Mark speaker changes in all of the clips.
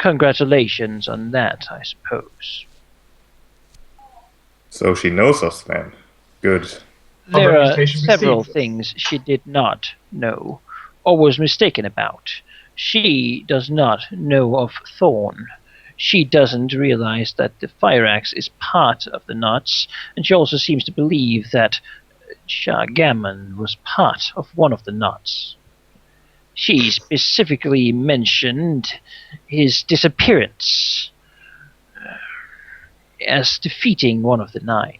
Speaker 1: Congratulations on that, I suppose.
Speaker 2: So she knows us then. Good.
Speaker 1: There are
Speaker 3: reputation
Speaker 1: several
Speaker 3: precedes us.
Speaker 1: things she did not know, or was mistaken about. She does not know of Thorn. She doesn't realize that the fire axe is part of the knots, and she also seems to believe that Chargammon was part of one of the knots. She specifically mentioned his disappearance as defeating one of the 9.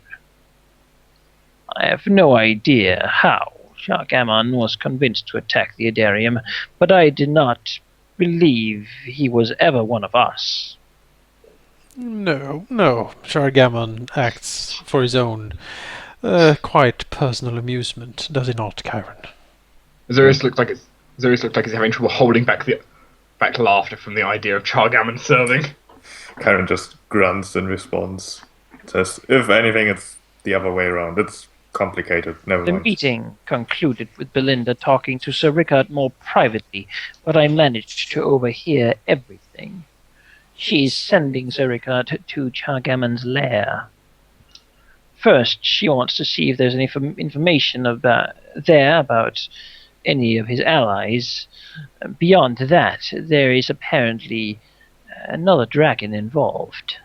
Speaker 1: I have no idea how Chargammon was convinced to attack the Adarium, but I did not believe he was ever one of us.
Speaker 4: No. Chargammon acts for his own quite personal amusement, does he not, Chiron?
Speaker 3: Zerus looks like he's having trouble holding back laughter from the idea of Chargammon serving.
Speaker 2: Karen just grunts in response. Says, if anything, it's the other way around. It's complicated. Never
Speaker 1: The
Speaker 2: mind.
Speaker 1: meeting concluded with Belinda talking to Sir Rickard more privately, but I managed to overhear everything. She's sending Sir Rickard to Chargammon's lair. First, she wants to see if there's any information about any of his allies. Beyond that, there is apparently another dragon involved.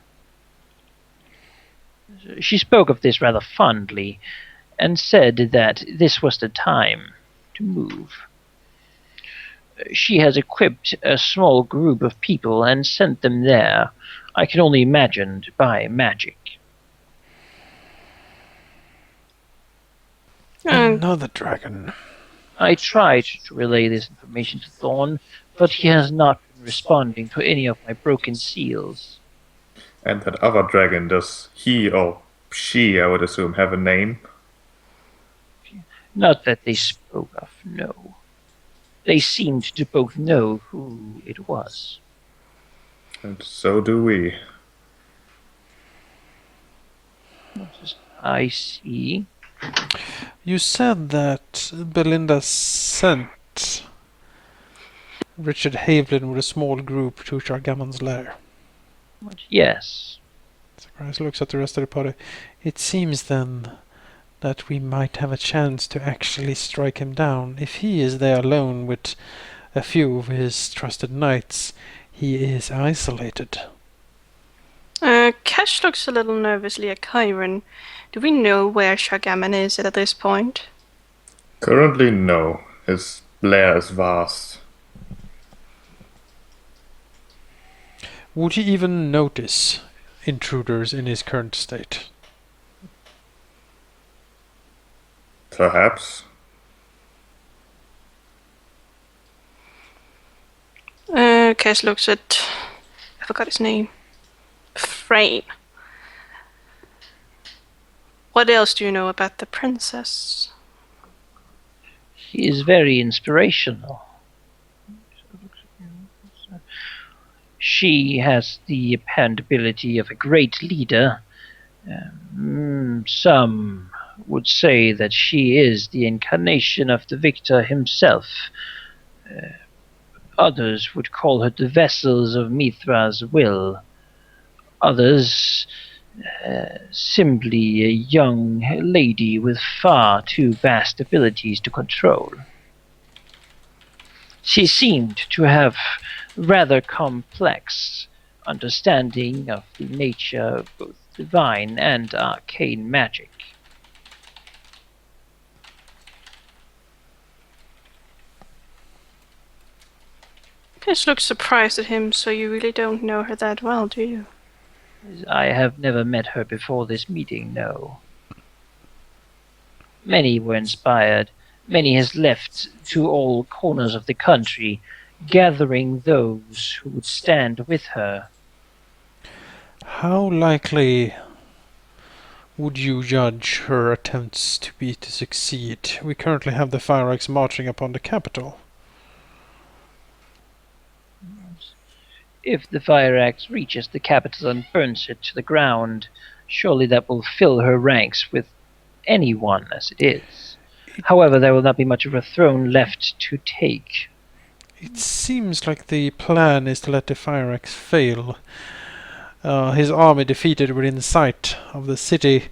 Speaker 1: She spoke of this rather fondly, and said that this was the time to move. She has equipped a small group of people and sent them there. I can only imagine by magic.
Speaker 4: Another dragon.
Speaker 1: I tried to relay this information to Thorn, but he has not been responding to any of my broken seals.
Speaker 2: And that other dragon, does he or she, I would assume, have a name?
Speaker 1: Not that they spoke of, no. They seemed to both know who it was.
Speaker 2: And so do we.
Speaker 1: I see.
Speaker 4: You said that Belinda sent Richard Haviland with a small group to Chargammon's lair.
Speaker 1: Yes.
Speaker 4: Zacharias looks at the rest of the party. It seems then that we might have a chance to actually strike him down. If he is there alone with a few of his trusted knights, he is isolated.
Speaker 5: Cash looks a little nervously at Chiron. Do we know where Chargammon is at this point?
Speaker 2: Currently, no. His lair is vast.
Speaker 4: Would he even notice intruders in his current state?
Speaker 2: Perhaps.
Speaker 5: Cash looks at... I forgot his name. Frame. What else do you know about the princess?
Speaker 1: He is very inspirational. She has the apparent ability of a great leader. Some would say that she is the incarnation of the victor himself. Others would call her the vessels of Mithra's will. Others simply a young lady with far too vast abilities to control. She seemed to have rather complex understanding of the nature of both divine and arcane magic.
Speaker 5: Cash looks surprised at him, so you really don't know her that well, do you?
Speaker 1: I have never met her before this meeting, no. Many were inspired. Many has left to all corners of the country, gathering those who would stand with her.
Speaker 4: How likely would you judge her attempts to be to succeed? We currently have the Fire Axe marching upon the capital.
Speaker 1: If the fire axe reaches the capital and burns it to the ground, surely that will fill her ranks with anyone as it is. However, there will not be much of a throne left to take.
Speaker 4: It seems like the plan is to let the Fyrax fail. His army defeated within sight of the city,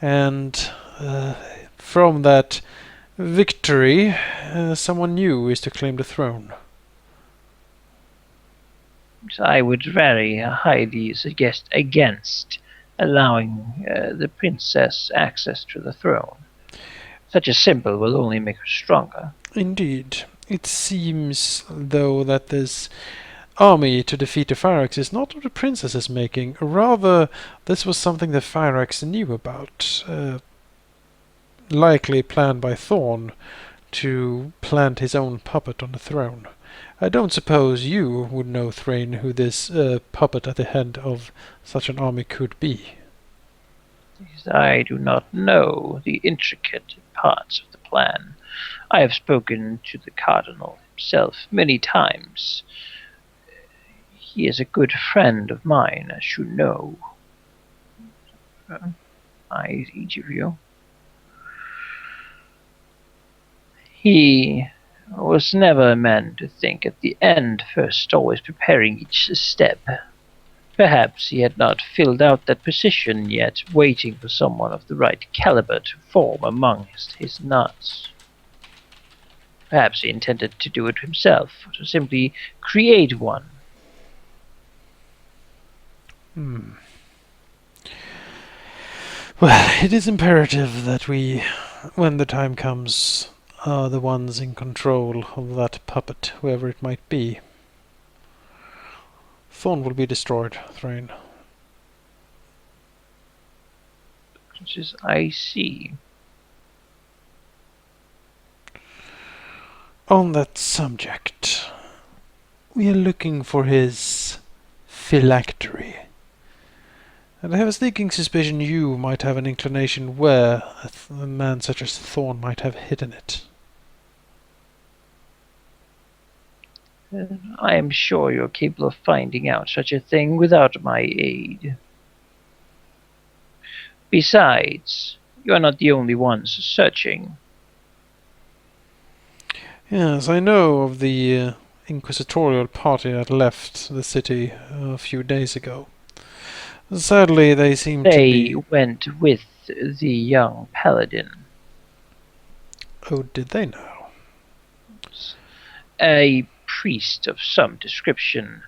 Speaker 4: and from that victory, someone new is to claim the throne.
Speaker 1: I would very highly suggest against allowing the princess access to the throne. Such a symbol will only make her stronger.
Speaker 4: Indeed. It seems, though, that this army to defeat the Fyrax is not what the princess is making. Rather, this was something the Fyrax knew about. Likely planned by Thorn to plant his own puppet on the throne. I don't suppose you would know, Thrain, who this puppet at the head of such an army could be.
Speaker 1: I do not know the intricate parts of the plan. I have spoken to the Cardinal himself many times. He is a good friend of mine, as you know. Each of you. He was never a man to think at the end first, always preparing each step. Perhaps he had not filled out that position yet, waiting for someone of the right caliber to form amongst his nuts. Perhaps he intended to do it himself, or to simply create one.
Speaker 4: Well, it is imperative that we, when the time comes, are the ones in control of that puppet, whoever it might be. Thorn will be destroyed, Thrain.
Speaker 1: Which is, I see.
Speaker 4: On that subject, we are looking for his phylactery. And I have a sneaking suspicion you might have an inclination where a man such as Thorn might have hidden it.
Speaker 1: I am sure you're capable of finding out such a thing without my aid. Besides, you are not the only ones searching.
Speaker 4: Yes, I know of the inquisitorial party that left the city a few days ago. Sadly, they seem to
Speaker 1: They
Speaker 4: be...
Speaker 1: went with the young paladin.
Speaker 4: Oh, did they now?
Speaker 1: A priest of some description,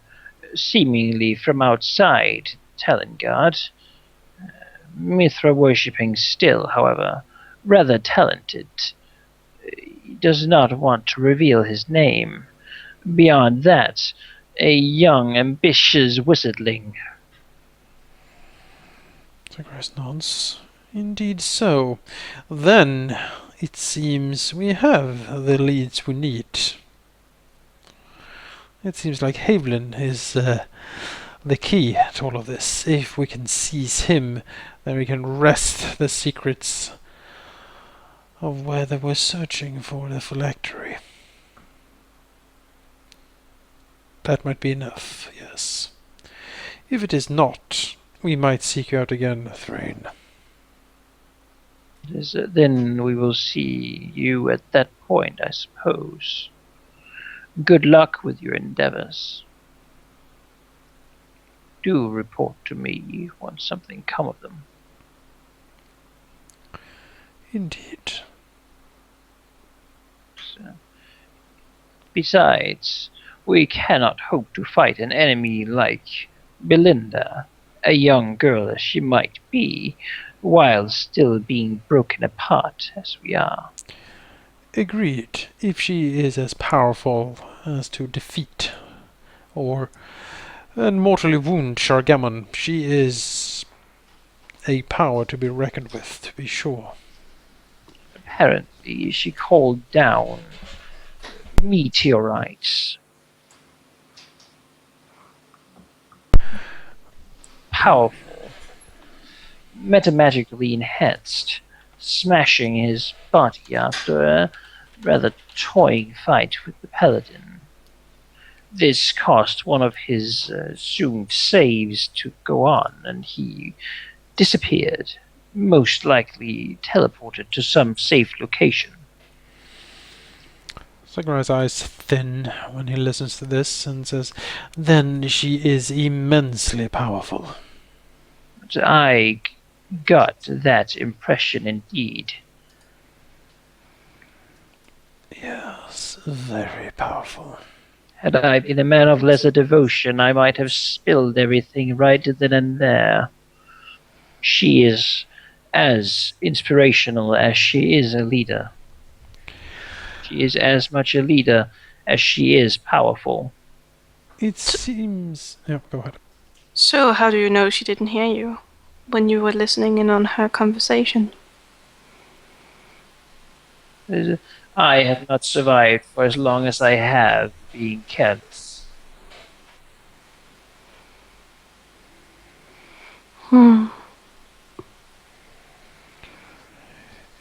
Speaker 1: seemingly from outside Talengard. Mithra worshipping still, however, rather talented. He does not want to reveal his name. Beyond that, a young, ambitious wizardling.
Speaker 4: Zagreus nods. Indeed so. Then, it seems we have the leads we need. It seems like Havelin is the key to all of this. If we can seize him, then we can wrest the secrets of where they were searching for the phylactery. That might be enough, yes. If it is not, we might seek you out again, Thrain.
Speaker 1: Then we will see you at that point, I suppose. Good luck with your endeavors. Do report to me once something come of them.
Speaker 4: Indeed.
Speaker 1: Besides, we cannot hope to fight an enemy like Belinda, a young girl as she might be, while still being broken apart as we are.
Speaker 4: Agreed. If she is as powerful as to defeat or and mortally wound Shargamon, she is a power to be reckoned with, to be sure.
Speaker 1: Apparently, she called down meteorites. Powerful, metamagically enhanced, smashing his body after a rather toying fight with the paladin. This caused one of his assumed saves to go on, and he disappeared, most likely teleported to some safe location.
Speaker 4: Zachariah's eyes thin when he listens to this and says, "Then she is immensely powerful."
Speaker 1: I got that impression indeed.
Speaker 4: Yes, very powerful.
Speaker 1: Had I been a man of lesser devotion, I might have spilled everything right then and there. She is as inspirational as she is a leader. She is as much a leader as she is powerful.
Speaker 4: It seems... Yeah, go ahead.
Speaker 5: So, how do you know she didn't hear you when you were listening in on her conversation?
Speaker 1: I have not survived for as long as I have, being careless.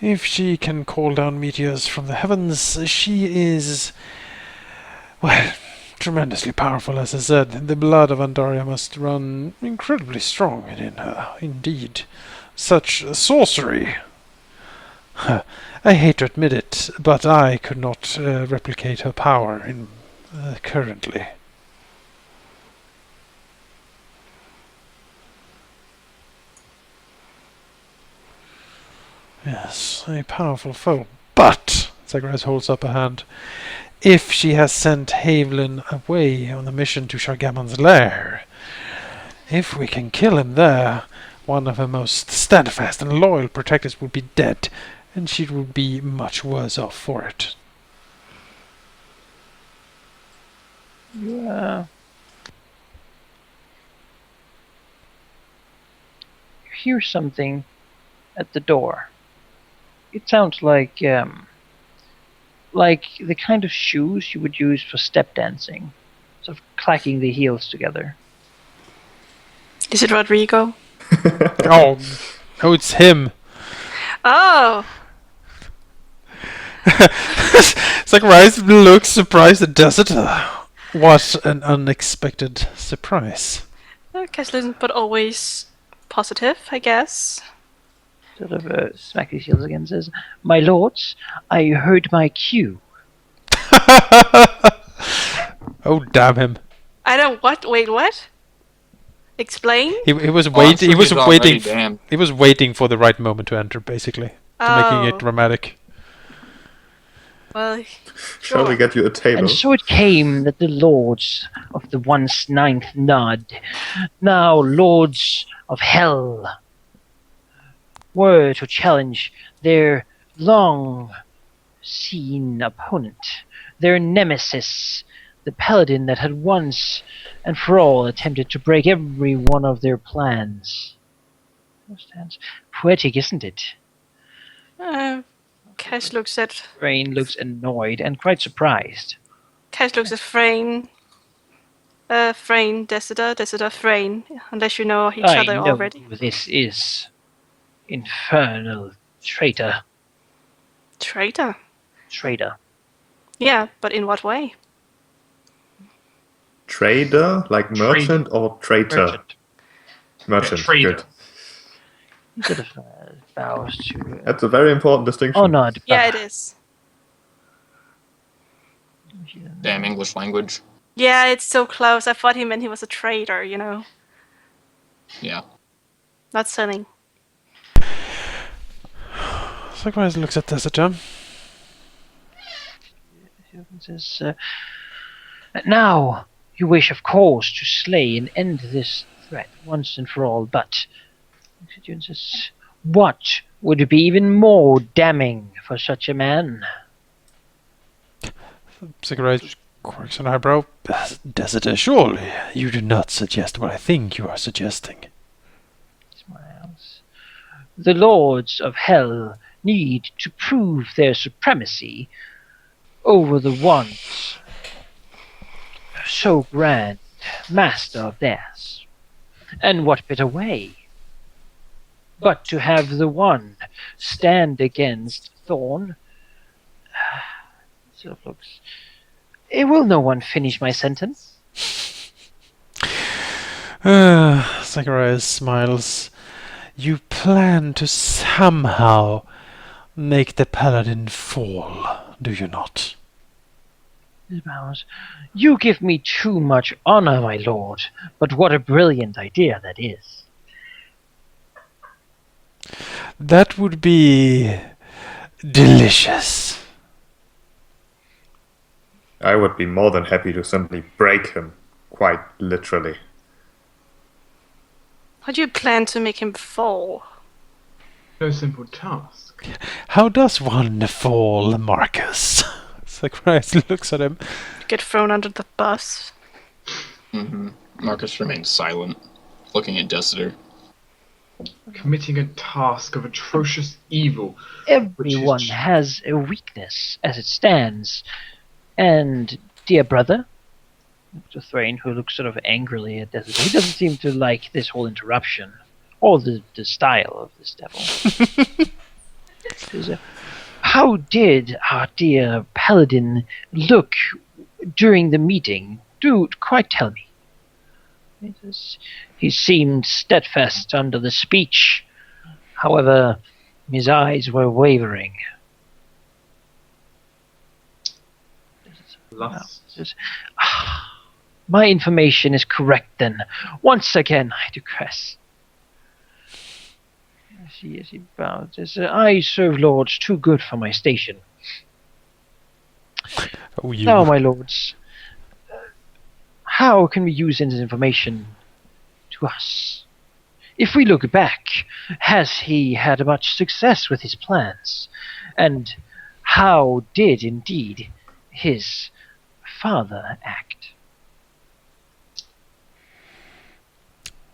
Speaker 4: If she can call down meteors from the heavens, she is... well, tremendously powerful, as I said. The blood of Andaria must run incredibly strong in her, indeed. Such sorcery! I hate to admit it, but I could not replicate her power currently. Yes, a powerful foe. But, Zacharias holds up a hand, if she has sent Havelin away on a mission to Shargamon's lair, if we can kill him there, one of her most steadfast and loyal protectors would be dead, and she would be much worse off for it.
Speaker 1: You hear something at the door. It sounds like the kind of shoes you would use for step dancing, sort of clacking the heels together.
Speaker 5: Is it Rodrigo?
Speaker 4: Oh, it's him.
Speaker 5: Oh!
Speaker 4: Zacharias looks surprised at Dessiter. What an unexpected surprise.
Speaker 5: Kessler, but always positive, I guess.
Speaker 1: Sort of smack his heels again and says, "My lords, I heard my cue."
Speaker 4: Oh, damn him.
Speaker 5: I don't what? Wait, what? Explain?
Speaker 4: He was
Speaker 6: Oh, I'm
Speaker 4: waiting.
Speaker 6: sure
Speaker 4: He was
Speaker 6: he's already
Speaker 4: waiting.
Speaker 6: damned.
Speaker 4: He was waiting for the right moment to enter, basically, to making it dramatic.
Speaker 5: Well,
Speaker 2: Shall we
Speaker 5: sure.
Speaker 2: get you a table?
Speaker 1: And so it came that the lords of the once ninth Nod, now lords of Hell, were to challenge their long-seen opponent, their nemesis, the paladin that had once and for all attempted to break every one of their plans. Poetic, isn't it?
Speaker 5: Cash looks at
Speaker 1: Rain looks annoyed and quite surprised.
Speaker 5: Frayne. Frayne, Dessiter, Frayne. Unless you know each
Speaker 1: I
Speaker 5: other
Speaker 1: know
Speaker 5: already.
Speaker 1: who this is. Infernal traitor.
Speaker 5: Traitor.
Speaker 1: Traitor.
Speaker 5: Yeah, but in what way?
Speaker 2: Trader, like merchant, or traitor? Merchant.
Speaker 3: Trader.
Speaker 2: Good.
Speaker 1: He sort of bows to.
Speaker 2: That's a very important distinction.
Speaker 1: Honored.
Speaker 5: Yeah, it is.
Speaker 6: Damn English language.
Speaker 5: Yeah, it's so close. I thought he meant he was a traitor, you know.
Speaker 6: Yeah.
Speaker 5: Not selling.
Speaker 4: Zacharias looks at Dessiter.
Speaker 1: Says, now, you wish, of course, to slay and end this threat once and for all, but says, what would be even more damning for such a man?
Speaker 4: Zacharias quirks an eyebrow. Dessiter, surely you do not suggest what I think you are suggesting.
Speaker 1: Smiles. The lords of Hell need to prove their supremacy over the once so grand master of theirs. And what better way but to have the one stand against Thorn? Sort of looks. Will no one finish my sentence?
Speaker 4: Zacharias smiles. You plan to somehow make the paladin fall, do you not?
Speaker 1: He bows. You give me too much honor, my lord, but what a brilliant idea that is.
Speaker 4: That would be delicious.
Speaker 2: I would be more than happy to simply break him, quite literally.
Speaker 5: How do you plan to make him fall?
Speaker 3: No simple task.
Speaker 4: How does one fall, Marcus? Zacharias looks at him.
Speaker 5: Get thrown under the bus?
Speaker 6: Marcus remains silent, looking at Dessiter.
Speaker 3: Committing a task of atrocious evil.
Speaker 1: Everyone has a weakness as it stands. And, dear brother, to Thrain, who looks sort of angrily at Dessiter, he doesn't seem to like this whole interruption, or the style of this devil. How did our dear paladin look during the meeting? Do quite tell me. He seemed steadfast under the speech. However, his eyes were wavering.
Speaker 3: Lust.
Speaker 1: My information is correct then. Once again, I digress. As he bows. I serve lords too good for my station.
Speaker 4: Oh, you.
Speaker 1: Now, my lords, how can we use this information to us? If we look back, has he had much success with his plans? And how did indeed his father act?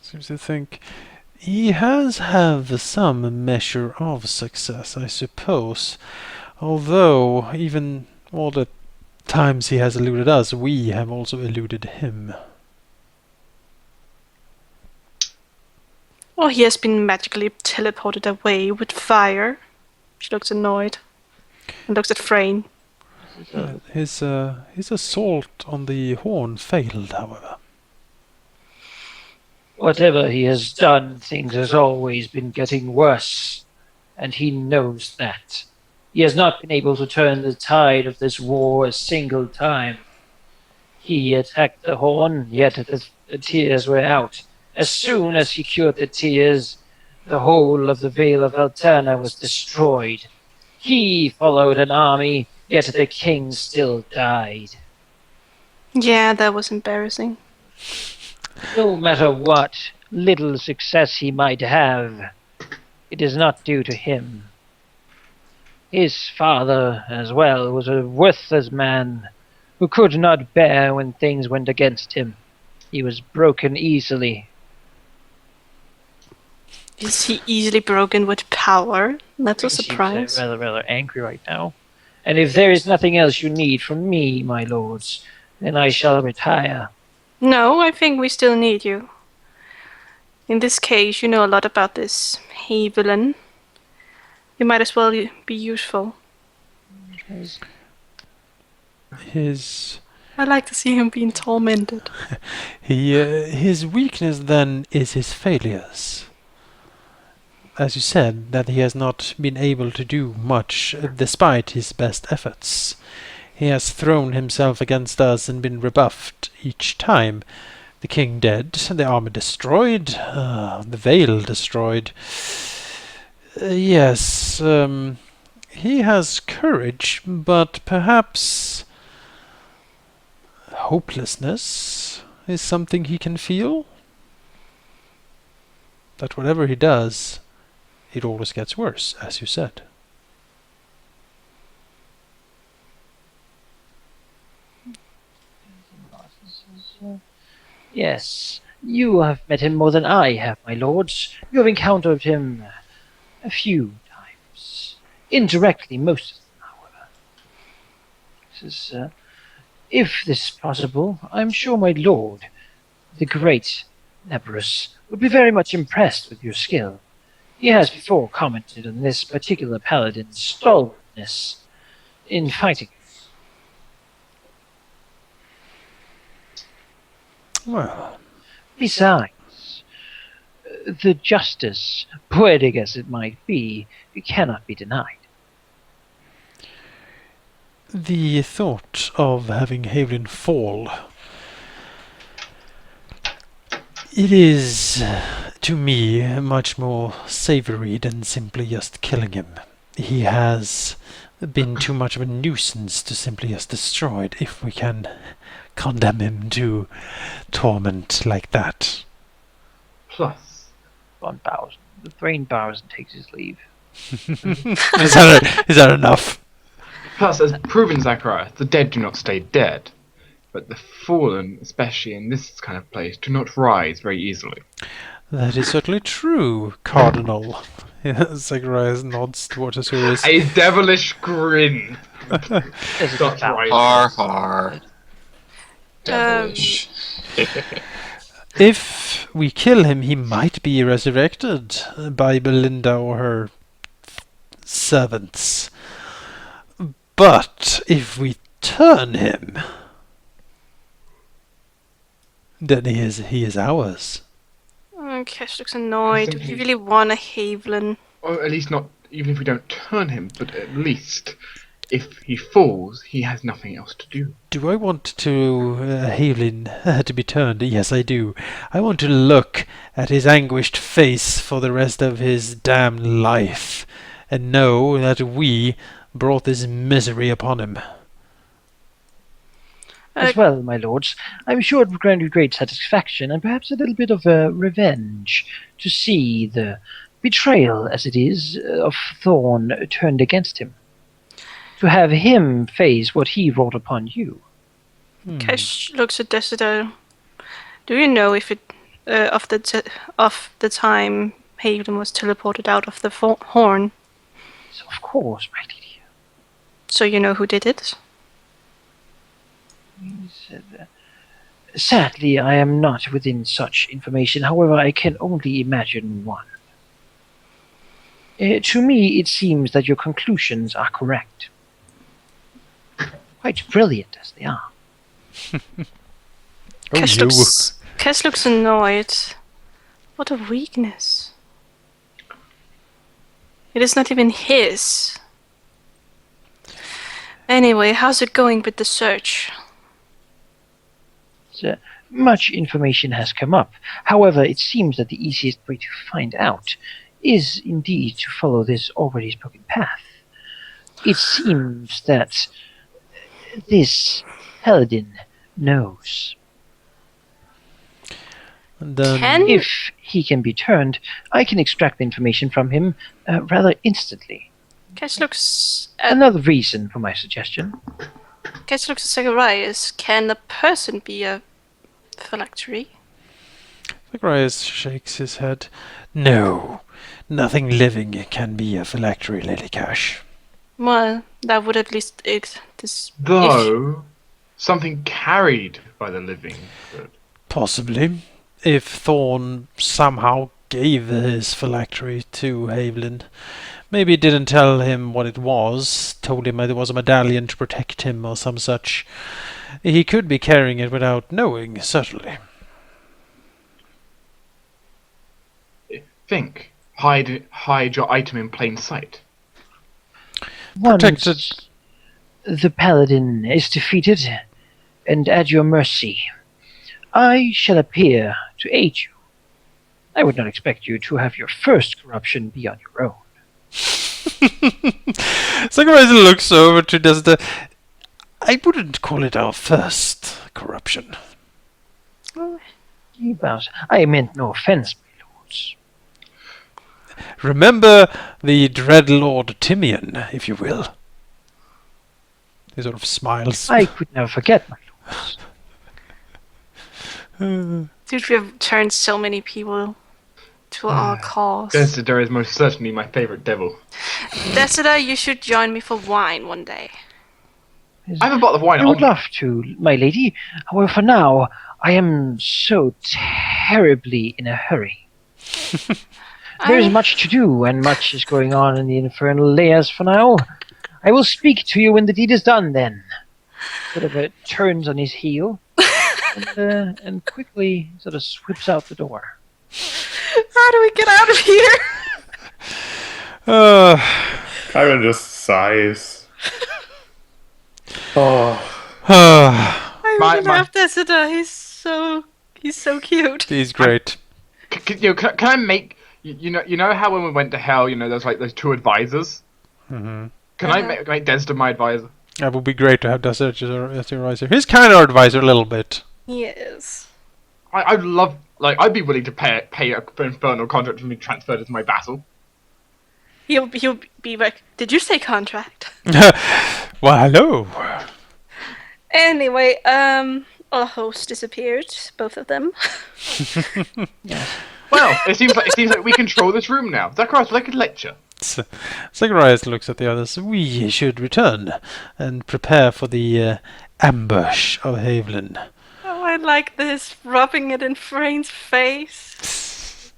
Speaker 4: Seems to think he has had some measure of success, I suppose. Although, even all the times he has eluded us, we have also eluded him.
Speaker 5: Or he has been magically teleported away with fire. She looks annoyed. And looks at Frayne.
Speaker 4: His assault on the horn failed, however.
Speaker 1: Whatever he has done, things has always been getting worse, and he knows that. He has not been able to turn the tide of this war a single time. He attacked the horn, yet the tears were out. As soon as he cured the tears, the whole of the Vale of Alterna was destroyed. He followed an army, yet the king still died.
Speaker 5: Yeah, that was embarrassing.
Speaker 1: No matter what little success he might have, it is not due to him. His father, as well, was a worthless man who could not bear when things went against him. He was broken easily.
Speaker 5: Is he easily broken with power? That's a
Speaker 1: He seems,
Speaker 5: surprise.
Speaker 1: rather angry right now. And if there is nothing else you need from me, my lords, then I shall retire.
Speaker 5: No, I think we still need you. In this case, you know a lot about this villain. You might as well be useful. I like to see him being tormented.
Speaker 4: His weakness then is his failures. As you said, that he has not been able to do much despite his best efforts. He has thrown himself against us and been rebuffed each time. The king dead, the army destroyed, the Vale destroyed. Yes, he has courage, but perhaps hopelessness is something he can feel? That whatever he does, it always gets worse, as you said.
Speaker 1: Yes, you have met him more than I have, my lords. You have encountered him a few times. Indirectly, most of them, however. If this is possible, I'm sure my lord, the great Nebrus, would be very much impressed with your skill. He has before commented on this particular paladin's stalwartness in fighting.
Speaker 4: Well,
Speaker 1: Besides, the justice, poetic as it might be, cannot be denied.
Speaker 4: The thought of having Havelin fall, it is, to me, much more savory than simply just killing him. He has been too much of a nuisance to simply just destroy it if we can condemn him to torment like that.
Speaker 3: Plus,
Speaker 1: 1,000. The Thrain bows and takes his leave.
Speaker 4: Is that enough?
Speaker 3: as proven, Zachariah, the dead do not stay dead. But the fallen, especially in this kind of place, do not rise very easily.
Speaker 4: That is certainly true, Cardinal. Zacharias nods towards us.
Speaker 3: A devilish grin.
Speaker 1: There's a
Speaker 3: Starts
Speaker 1: bow.
Speaker 3: rising.
Speaker 6: Har har. Devilish.
Speaker 4: If we kill him, he might be resurrected by Belinda or her servants. But if we turn him, then he is ours.
Speaker 5: Kesh looks annoyed.
Speaker 3: think
Speaker 5: You
Speaker 3: he-
Speaker 5: really want a Havelin.
Speaker 3: Or at least not, even if we don't turn him, but at least if he falls, he has nothing else to do.
Speaker 4: Do I want to Havelin to be turned? Yes, I do. I want to look at his anguished face for the rest of his damned life and know that we brought this misery upon him.
Speaker 1: As well, my lords, I'm sure it would grant you great satisfaction and perhaps a little bit of revenge to see the betrayal, as it is, of Thorn turned against him. To have him face what he wrought upon you.
Speaker 5: Kesh looks at Dessiter. Do you know if it of the time Havelin was teleported out of the horn?
Speaker 1: So of course, my lady.
Speaker 5: So you know who did it?
Speaker 1: He said, sadly, I am not within such information. However, I can only imagine one. To me, it seems that your conclusions are correct. Quite brilliant as they are.
Speaker 5: Kesh looks annoyed. What a weakness. It is not even his. Anyway, how's it going with the search?
Speaker 1: Much information has come up. However, it seems that the easiest way to find out is indeed to follow this already spoken path. It seems that this paladin knows.
Speaker 4: And then
Speaker 5: Can
Speaker 1: If he can be turned, I can extract the information from him rather instantly.
Speaker 5: Kesh looks at
Speaker 1: Another reason for my suggestion.
Speaker 5: Zacharias. Can a person be a phylactery?
Speaker 4: Zacharias shakes his head. No, nothing living can be a phylactery, Lady Cash.
Speaker 5: Well, that would at least
Speaker 3: Though, something carried by the living could.
Speaker 4: Possibly. If Thorn somehow gave his phylactery to Havelin. Maybe didn't tell him what it was, told him it was a medallion to protect him or some such. He could be carrying it without knowing, certainly.
Speaker 3: Think. Hide your item in plain sight.
Speaker 4: Protected.
Speaker 1: Once the paladin is defeated and at your mercy, I shall appear to aid you. I would not expect you to have your first corruption be on your own.
Speaker 4: Zacharias looks over to Dessiter. I wouldn't call it our first corruption.
Speaker 1: He bows. I meant no offense, my lords.
Speaker 4: Remember the Dread Lord Timian, if you will. He sort of smiles.
Speaker 1: I could never forget, my lords.
Speaker 5: Dude, we have turned so many people to our cause.
Speaker 3: Dessiter is most certainly my favorite devil.
Speaker 5: Dessiter, you should join me for wine one day.
Speaker 3: I have a bottle of wine
Speaker 1: I would
Speaker 3: on me.
Speaker 1: love to, my lady. However, for now, I am so terribly in a hurry. There is much to do, and much is going on in the infernal layers for now. I will speak to you when the deed is done, then. Sort of turns on his heel and quickly sort of sweeps out the door.
Speaker 5: How do we get out of here?
Speaker 2: Kyron just sighs. Oh,
Speaker 5: I
Speaker 3: My-
Speaker 5: really
Speaker 3: my-
Speaker 5: love Dessiter. He's so cute.
Speaker 4: He's great.
Speaker 3: Can I make you know how when we went to hell, there's like those 2 advisors.
Speaker 4: Hmm.
Speaker 3: Can I make Dessiter my advisor?
Speaker 4: That would be great to have Dessiter as your advisor. He's kind of our advisor a little bit.
Speaker 5: He is.
Speaker 3: I'd love, I'd be willing to pay an infernal contract to be transferred into my vassal.
Speaker 5: He'll be like, did you say contract?
Speaker 4: Well, hello.
Speaker 5: Anyway, our host disappeared, both of them.
Speaker 3: Well, it seems like we control this room now. Zacharias, like a lecture.
Speaker 4: Zacharias looks at the others. We should return and prepare for the ambush of Havelin.
Speaker 5: Oh, I like this, rubbing it in Frayne's face.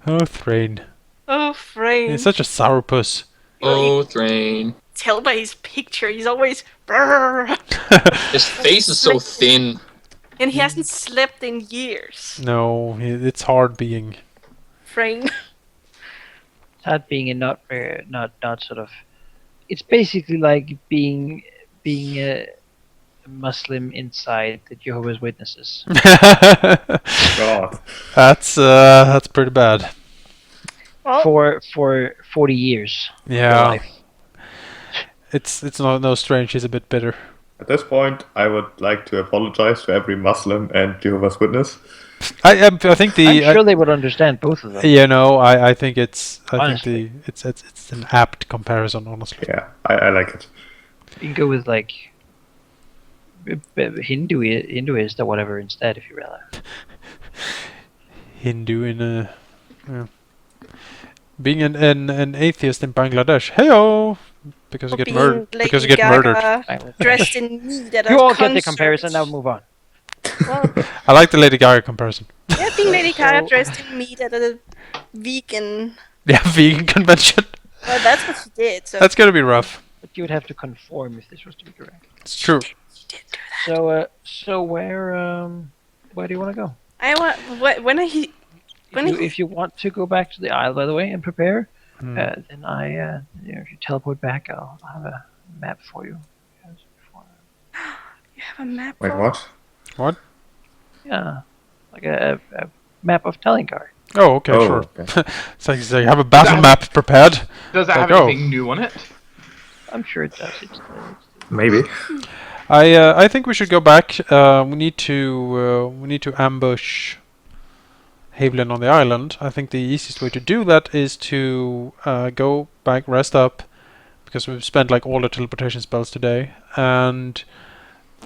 Speaker 4: Oh, Thrain.
Speaker 5: Oh, Frayne.
Speaker 4: He's such a sourpuss.
Speaker 6: Oh, Thrain.
Speaker 5: Tell by his picture, he's always brrr,
Speaker 6: His face is so thin.
Speaker 5: and he hasn't slept in years.
Speaker 4: No, it's hard being.
Speaker 5: Frayne.
Speaker 1: That being a not sort of. It's basically like being a Muslim inside the Jehovah's Witnesses.
Speaker 2: God.
Speaker 4: That's pretty bad.
Speaker 5: Well,
Speaker 1: For 40 years. of your
Speaker 4: Yeah,
Speaker 1: life.
Speaker 4: it's no strange. He's a bit bitter.
Speaker 2: At this point, I would like to apologize to every Muslim and Jehovah's Witness.
Speaker 4: I think the
Speaker 1: I'm sure they would understand both of them.
Speaker 4: I think it's
Speaker 1: Honestly.
Speaker 4: it's an apt comparison, honestly.
Speaker 2: Yeah, I like it.
Speaker 1: You can go with like Hinduist or whatever instead if you rather.
Speaker 4: Hindu in a being an atheist in Bangladesh. Heyo, because you
Speaker 5: or
Speaker 4: get
Speaker 5: being
Speaker 4: murdered.
Speaker 5: Lady
Speaker 4: Because you get
Speaker 5: Gaga,
Speaker 4: murdered.
Speaker 5: dressed in meat at a
Speaker 1: You all get the
Speaker 5: concert.
Speaker 1: comparison. Now move on.
Speaker 5: Well,
Speaker 4: I like the Lady Gaga comparison.
Speaker 5: yeah, being Lady Gaga
Speaker 1: So-
Speaker 5: dressed in meat at a vegan.
Speaker 4: Yeah, vegan convention.
Speaker 5: Well, that's what she did. So
Speaker 4: That's gonna be rough.
Speaker 1: But you would have to conform if this was to be correct.
Speaker 4: It's true.
Speaker 5: she did do that.
Speaker 1: So where do you want to go?
Speaker 5: I want
Speaker 1: If you want to go back to the Isle, by the way, and prepare,
Speaker 4: Hmm.
Speaker 1: then if you teleport back, I'll have a map for you. As before.
Speaker 5: You have a map.
Speaker 2: Wait,
Speaker 5: for-
Speaker 2: what?
Speaker 4: What?
Speaker 1: Yeah, like a map of Tellingar.
Speaker 4: Oh, okay,
Speaker 2: Oh,
Speaker 4: sure.
Speaker 2: okay.
Speaker 4: So you say you have a battle
Speaker 3: That-
Speaker 4: map prepared.
Speaker 3: Does that
Speaker 4: Like,
Speaker 3: have
Speaker 4: oh.
Speaker 3: anything new on it?
Speaker 1: I'm sure it does.
Speaker 2: Maybe.
Speaker 4: I think we should go back. We need to ambush Havelin on the island. I think the easiest way to do that is to go back, rest up, because we've spent like all the teleportation spells today, and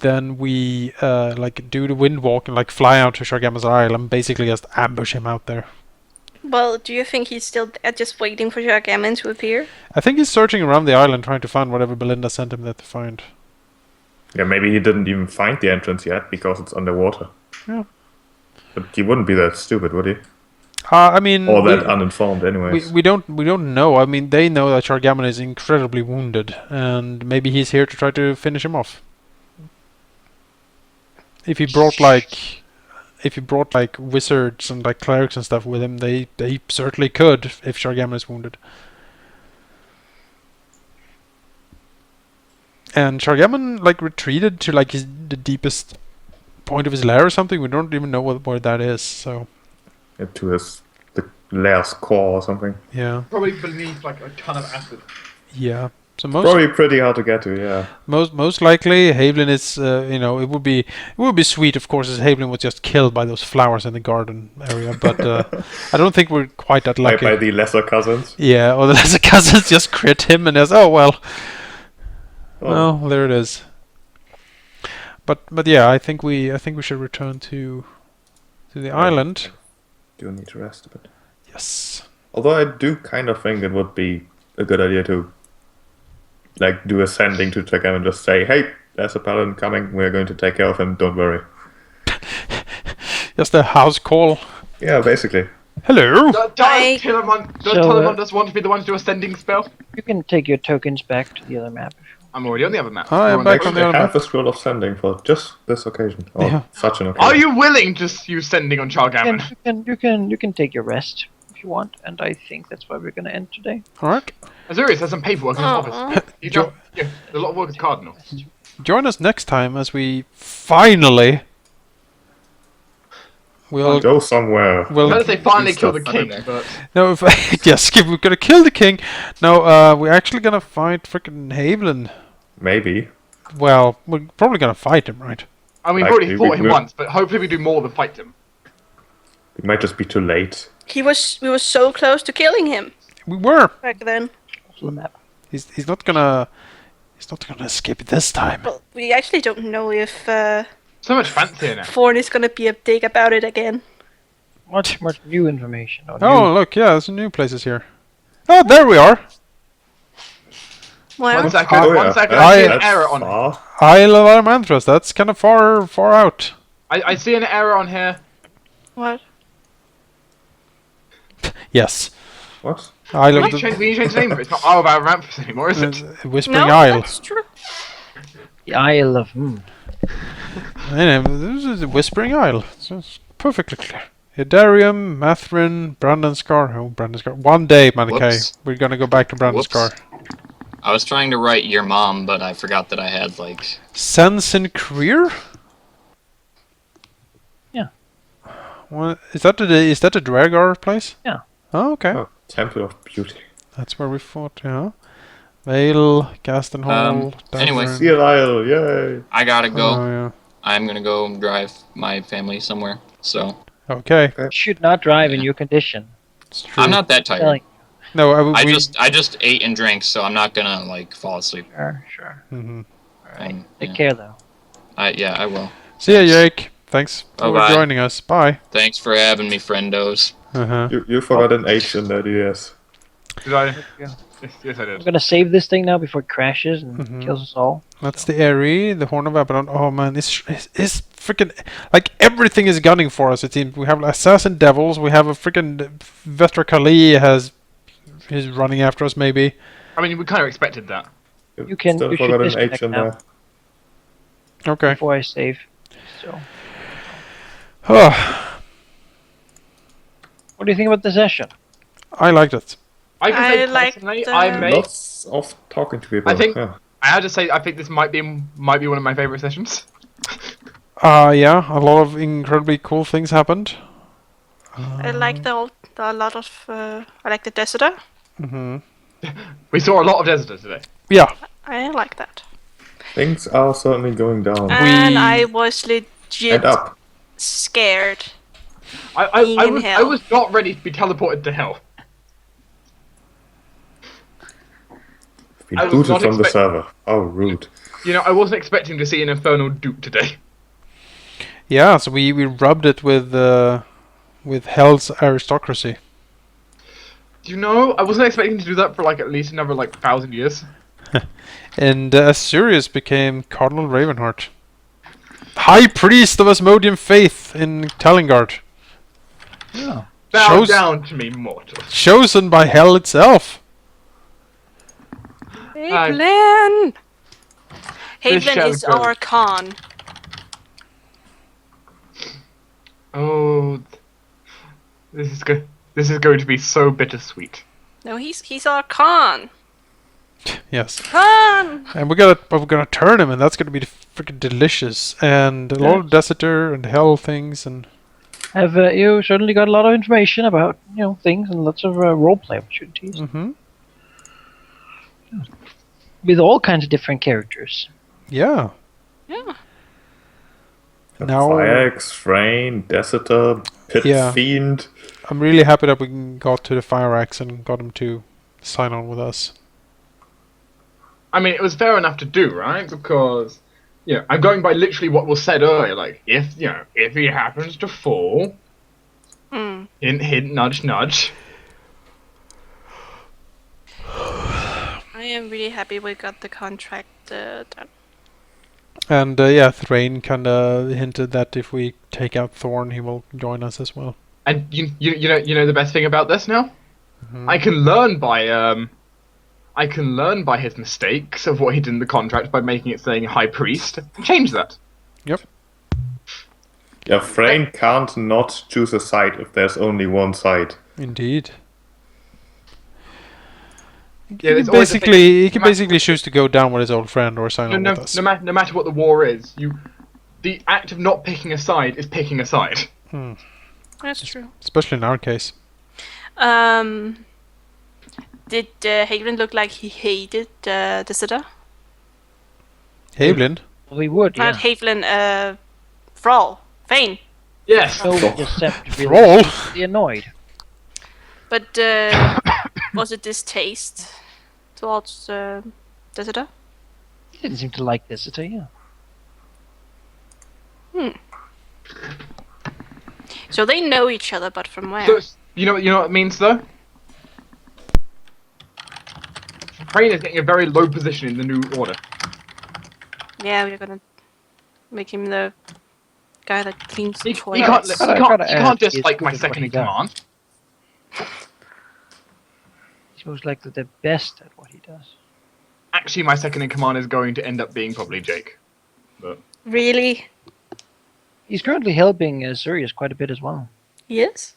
Speaker 4: then we like do the wind walk and like fly out to Shargama's Isle and basically just ambush him out there.
Speaker 5: Well, do you think he's still just waiting for Jargammon to appear?
Speaker 4: I think he's searching around the island trying to find whatever Belinda sent him there to find.
Speaker 2: Yeah, maybe he didn't even find the entrance yet because it's underwater.
Speaker 4: Yeah.
Speaker 2: But he wouldn't be that stupid, would he?
Speaker 4: I mean,
Speaker 2: Or that uninformed, anyways.
Speaker 4: we don't know. I mean, they know that Shargammon is incredibly wounded, and maybe he's here to try to finish him off. If he brought like wizards and like clerics and stuff with him, they certainly could if Shargammon is wounded. And Shargammon like retreated to like the deepest point of his lair or something. We don't even know where that is. So
Speaker 2: To the lair's core or something.
Speaker 4: yeah,
Speaker 3: Probably beneath like a ton of acid.
Speaker 4: yeah. So most
Speaker 2: Probably pretty hard to get to, yeah.
Speaker 4: most likely Havelin is it would be sweet, of course, if Havelin was just killed by those flowers in the garden area, but I don't think we're quite that lucky.
Speaker 2: By the lesser cousins.
Speaker 4: Yeah, or the lesser cousins just crit him and oh well. Well, there it is. But yeah, I think we should return to the island.
Speaker 2: Do need to rest a bit.
Speaker 4: Yes.
Speaker 2: Although I do kind of think it would be a good idea to like do a sending to check him and just say, hey, there's a paladin coming, we're going to take care of him, don't worry.
Speaker 4: Just a house call.
Speaker 2: Yeah, basically.
Speaker 4: Hello.
Speaker 5: I-
Speaker 3: Does Telemon just want to be the one to do a sending spell?
Speaker 1: You can take your tokens back to the other map.
Speaker 3: I'm already on the other map.
Speaker 4: I am back
Speaker 2: Actually,
Speaker 4: on the other
Speaker 2: I
Speaker 4: map.
Speaker 2: have a scroll of sending for just this occasion. Or
Speaker 4: Yeah.
Speaker 2: such an occasion.
Speaker 3: Are you willing to use sending on Chargammon?
Speaker 1: You can take your rest if you want, and I think that's where we're going to end today.
Speaker 4: All right.
Speaker 3: Azurius has some paperwork in his
Speaker 5: Aw.
Speaker 3: office. There's a lot of work with Cardinal.
Speaker 4: join us next time as we finally will
Speaker 2: Go somewhere.
Speaker 3: I
Speaker 4: Well,
Speaker 3: was going to say finally
Speaker 2: do
Speaker 3: kill the
Speaker 2: stuff.
Speaker 3: king,
Speaker 6: There.
Speaker 3: but
Speaker 4: no. If yes, we're gonna kill the king. No, we're actually gonna fight frickin' Haviland.
Speaker 2: Maybe.
Speaker 4: Well, we're probably gonna fight him, right?
Speaker 3: I mean, we've
Speaker 2: Like,
Speaker 3: already
Speaker 2: we-
Speaker 3: fought
Speaker 2: we-
Speaker 3: him
Speaker 2: we-
Speaker 3: once, but hopefully we do more than fight him.
Speaker 2: It might just be too late.
Speaker 5: We were so close to killing him
Speaker 4: We were.
Speaker 5: back then.
Speaker 1: Also the map.
Speaker 4: He's not gonna escape this time.
Speaker 5: Well, we actually don't know if
Speaker 3: So much fancier now.
Speaker 5: Thorn is gonna be a dick about it again.
Speaker 1: Much new information. Or
Speaker 4: Oh,
Speaker 1: new-
Speaker 4: look, yeah, there's new places here. Oh, there we are.
Speaker 5: Well,
Speaker 3: One second,
Speaker 2: Oh, yeah.
Speaker 3: one second.
Speaker 4: I-
Speaker 3: I see an
Speaker 2: That's
Speaker 3: error on it.
Speaker 2: far.
Speaker 4: Isle of Armanthras. That's kind of far out.
Speaker 3: I see an error on here.
Speaker 5: what?
Speaker 4: Yes.
Speaker 2: What?
Speaker 4: Isle
Speaker 3: We
Speaker 4: of
Speaker 3: need to change the name of it. It's not Isle of Ramphus anymore, is it?
Speaker 4: Whispering
Speaker 5: No,
Speaker 4: Isle.
Speaker 5: that's true.
Speaker 1: The Isle of.
Speaker 4: Anyway, this is the Whispering Isle. It's perfectly clear. Hidarium, Mathrin, Brandonscar. Oh, Brandonscar. One day, Manakay,
Speaker 6: Whoops.
Speaker 4: we're gonna go back to Brandonscar.
Speaker 6: I was trying to write your mom, but I forgot that I had like.
Speaker 4: Sense and Career?
Speaker 1: Yeah.
Speaker 4: What, is that the Dragar place?
Speaker 1: Yeah.
Speaker 4: Oh, okay.
Speaker 2: Oh, Temple of Beauty.
Speaker 4: That's where we fought, yeah. Vale, Gaston Hall,
Speaker 6: anyway.
Speaker 4: Dagran.
Speaker 2: Seal Isle, yay!
Speaker 6: I gotta go.
Speaker 4: Oh, yeah.
Speaker 6: I'm gonna go drive my family somewhere. So
Speaker 4: Okay,
Speaker 1: Should not drive in your condition.
Speaker 4: it's true.
Speaker 6: I'm not that tired.
Speaker 1: Telling-
Speaker 4: No,
Speaker 6: I just ate and drank, so I'm not gonna like fall asleep.
Speaker 1: Sure.
Speaker 4: Mhm.
Speaker 6: And,
Speaker 1: Take
Speaker 6: yeah.
Speaker 1: care though.
Speaker 6: I will.
Speaker 4: See ya, Jake. Thanks for
Speaker 6: Bye-bye.
Speaker 4: joining us. Bye.
Speaker 6: Thanks for having me, friendos.
Speaker 4: Uh-huh.
Speaker 2: You forgot an H in the DS.
Speaker 3: Did I?
Speaker 1: Yeah.
Speaker 3: Yes, I
Speaker 1: I'm
Speaker 3: did.
Speaker 1: gonna save this thing now before it crashes and
Speaker 4: Mhm.
Speaker 1: kills us all.
Speaker 4: That's the Airy, the Horn of Abaddon. Oh man, it's freaking like everything is gunning for us. It seems we have Assassin Devils. We have a freaking Vetra Kali is running after us. Maybe.
Speaker 3: I mean, we kind of expected that.
Speaker 1: You can-
Speaker 2: Still
Speaker 1: you should
Speaker 2: forgot an
Speaker 1: disconnect
Speaker 2: H in
Speaker 1: now.
Speaker 2: there.
Speaker 4: Okay.
Speaker 1: Before I save. So,
Speaker 4: Oh,
Speaker 1: what do you think about the session?
Speaker 4: I liked it.
Speaker 3: I can
Speaker 5: I
Speaker 3: say
Speaker 5: like
Speaker 3: personally,
Speaker 5: the-
Speaker 3: I may.
Speaker 2: Lots of talking to people.
Speaker 3: I think-
Speaker 2: yeah.
Speaker 3: I have to say, I think this might be one of my favorite sessions.
Speaker 4: Yeah, a lot of incredibly cool things happened.
Speaker 5: I like the I like the Dessiter.
Speaker 4: Hmm.
Speaker 3: We saw a lot of Dessiter today.
Speaker 4: Yeah.
Speaker 5: I like that.
Speaker 2: Things are certainly going down.
Speaker 5: And I was legit
Speaker 2: And up.
Speaker 5: scared.
Speaker 3: I
Speaker 5: in
Speaker 3: was,
Speaker 5: hell.
Speaker 3: I was not ready to be teleported to hell.
Speaker 2: Been
Speaker 3: I was
Speaker 2: booted
Speaker 3: not
Speaker 2: from the
Speaker 3: expect-
Speaker 2: server. Oh, rude.
Speaker 3: You know, I wasn't expecting to see an Infernal Duke today.
Speaker 4: Yeah. So we rubbed it with Hell's aristocracy.
Speaker 3: You know, I wasn't expecting to do that for like at least another like 1,000 years.
Speaker 4: And Asurius became Cardinal Ravenheart, High Priest of Asmodean Faith in Talengard,
Speaker 1: Oh.
Speaker 3: Bow
Speaker 4: Shows-
Speaker 3: down to me, mortal.
Speaker 4: chosen by Hell itself.
Speaker 5: Havelin!
Speaker 3: This
Speaker 5: Havelin is
Speaker 3: shall go.
Speaker 5: our Khan.
Speaker 3: Oh, this is good. This is going to be so bittersweet.
Speaker 5: No, he's our Khan.
Speaker 4: Yes.
Speaker 5: Khan!
Speaker 4: And we're gonna turn him, and that's gonna be freaking delicious. And a lot of Dessiter and Hell things, and
Speaker 1: Have you certainly got a lot of information about things and lots of roleplay opportunities with all kinds of different characters.
Speaker 4: yeah.
Speaker 5: Yeah.
Speaker 4: Now-
Speaker 2: Firex, Frayne, Dessiter, Pit
Speaker 4: Yeah.
Speaker 2: Fiend.
Speaker 4: I'm really happy that we got to the Fire Axe and got him to sign on with us.
Speaker 3: I mean, it was fair enough to do, right? Because, I'm going by literally what was said earlier. Like, if he happens to fall,
Speaker 5: Hmm.
Speaker 3: hint, hint, nudge, nudge.
Speaker 5: I am really happy we got the contract done.
Speaker 4: And yeah, Thrain kind of hinted that if we take out Thorn, he will join us as well.
Speaker 3: And you know the best thing about this now?
Speaker 4: Mhm.
Speaker 3: I can learn by his mistakes of what he did in the contract by making it saying High Priest. Change that.
Speaker 2: Yeah, Frayne can't not choose a side if there's only one side.
Speaker 4: Indeed.
Speaker 3: Yeah,
Speaker 4: He
Speaker 3: it's always the thing.
Speaker 4: he can
Speaker 3: No matter-
Speaker 4: basically choose to go down with his old friend or sign on with us.
Speaker 3: No matter what the war is, the act of not picking a side is picking a side.
Speaker 5: That's true.
Speaker 4: Especially in our case.
Speaker 5: Did Hagelin look like he hated Dessiter?
Speaker 4: Havelin?
Speaker 1: We would,
Speaker 5: Not
Speaker 1: yeah.
Speaker 5: Hagelin, Thrall. Fane.
Speaker 3: Yes.
Speaker 1: So deceptively
Speaker 4: Thrall?
Speaker 1: annoyed.
Speaker 5: But was it distaste towards Dessiter?
Speaker 1: He didn't seem to like Dessiter, yeah.
Speaker 5: So they know each other, but from where?
Speaker 3: So, you know what it means though? Crane is getting a very low position in the new order.
Speaker 5: Yeah, we're gonna make him the guy that cleans the
Speaker 3: He
Speaker 5: toilets.
Speaker 3: can't just
Speaker 1: He's
Speaker 3: like
Speaker 1: good
Speaker 3: my
Speaker 1: at
Speaker 3: second
Speaker 1: what he
Speaker 3: in
Speaker 1: does.
Speaker 3: command.
Speaker 1: He's most likely the best at what he does.
Speaker 3: Actually, my second in command is going to end up being probably Jake. But
Speaker 5: Really?
Speaker 1: He's currently helping Sirius quite a bit as well.
Speaker 5: Yes.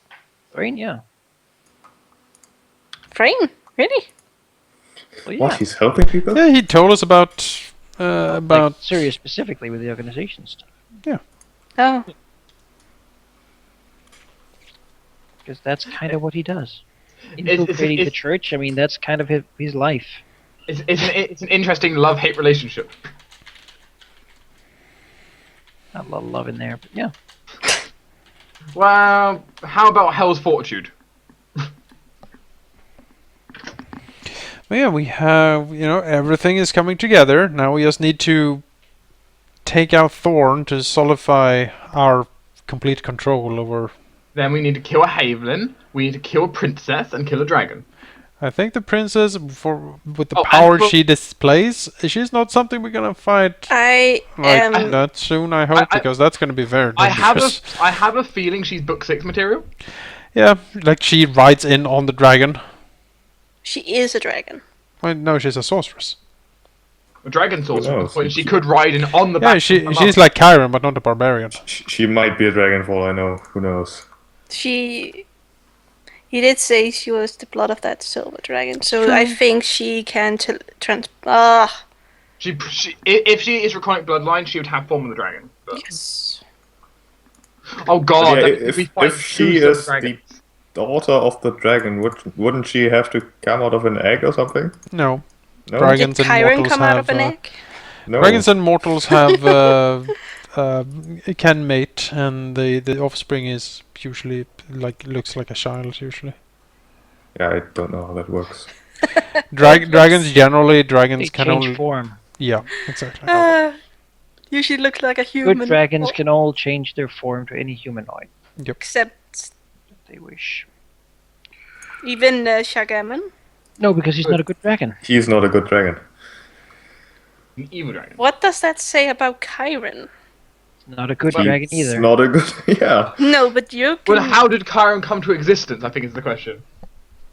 Speaker 1: Thrain, yeah.
Speaker 5: Frame? Really?
Speaker 1: Well, yeah.
Speaker 2: What? He's helping people?
Speaker 4: Yeah, he told us about
Speaker 1: Like Sirius specifically with the organization stuff.
Speaker 5: Oh.
Speaker 1: Because that's kind of what he does.
Speaker 3: It's-
Speaker 1: Infiltrating the
Speaker 3: it's-
Speaker 1: church, I mean, that's kind of his life.
Speaker 3: it's an interesting love-hate relationship.
Speaker 1: Not a lot of love in there, but yeah.
Speaker 3: Well, how about Hell's Fortitude?
Speaker 4: Well, yeah, we have, everything is coming together. Now we just need to take out Thorn to solidify our complete control over.
Speaker 3: Then we need to kill a Havelin, we need to kill a princess, and kill a dragon.
Speaker 4: I think the princess, with the
Speaker 3: Oh,
Speaker 4: power
Speaker 3: and for-
Speaker 4: she displays, she's not something we're gonna fight
Speaker 5: I am.
Speaker 4: that soon. I hope, because that's gonna be very
Speaker 3: I
Speaker 4: dangerous.
Speaker 3: have a feeling she's book 6 material.
Speaker 4: Yeah, like she rides in on the dragon.
Speaker 5: She is a dragon.
Speaker 4: Well, no, she's a sorceress.
Speaker 3: A dragon sorcerer.
Speaker 2: knows?
Speaker 3: But she could ride in on the
Speaker 4: Yeah,
Speaker 3: back. of her
Speaker 4: she's
Speaker 3: mum.
Speaker 4: like Chiron, but not a barbarian.
Speaker 2: She might be a dragon for all I know. Who knows?
Speaker 5: He did say she was the blood of that silver dragon, so I think she can if
Speaker 3: she is Draconic bloodline, she would have form of the dragon. But-
Speaker 5: yes.
Speaker 3: Oh god,
Speaker 2: But yeah,
Speaker 3: that means we fight
Speaker 2: if she
Speaker 3: two silver
Speaker 2: is the
Speaker 3: dragons.
Speaker 2: daughter of the dragon, wouldn't she have to come out of an egg or something?
Speaker 4: No,
Speaker 2: No.
Speaker 4: Dragons
Speaker 5: Did
Speaker 4: and
Speaker 5: Chiron
Speaker 4: mortals
Speaker 5: come out
Speaker 4: have
Speaker 5: of an egg?
Speaker 2: No.
Speaker 4: dragons and mortals have can mate, and the offspring is usually looks like a child usually.
Speaker 2: Yeah, I don't know how that works.
Speaker 4: Dragons
Speaker 1: They
Speaker 4: can
Speaker 1: change
Speaker 4: only
Speaker 1: form.
Speaker 4: yeah, exactly.
Speaker 5: Usually look like a human.
Speaker 1: Good dragons can all change their form to any humanoid
Speaker 5: Except
Speaker 1: if they wish.
Speaker 5: even Shagaman.
Speaker 1: No, because he's not a good dragon.
Speaker 2: He's not a good dragon.
Speaker 3: An evil dragon.
Speaker 5: What does that say about Chiron?
Speaker 1: Not a good
Speaker 3: Well,
Speaker 1: dragon
Speaker 2: He's
Speaker 1: either.
Speaker 2: not a good. Yeah.
Speaker 5: No, but you
Speaker 3: Well,
Speaker 5: can...
Speaker 3: how did Chiron come to existence, I think is the question.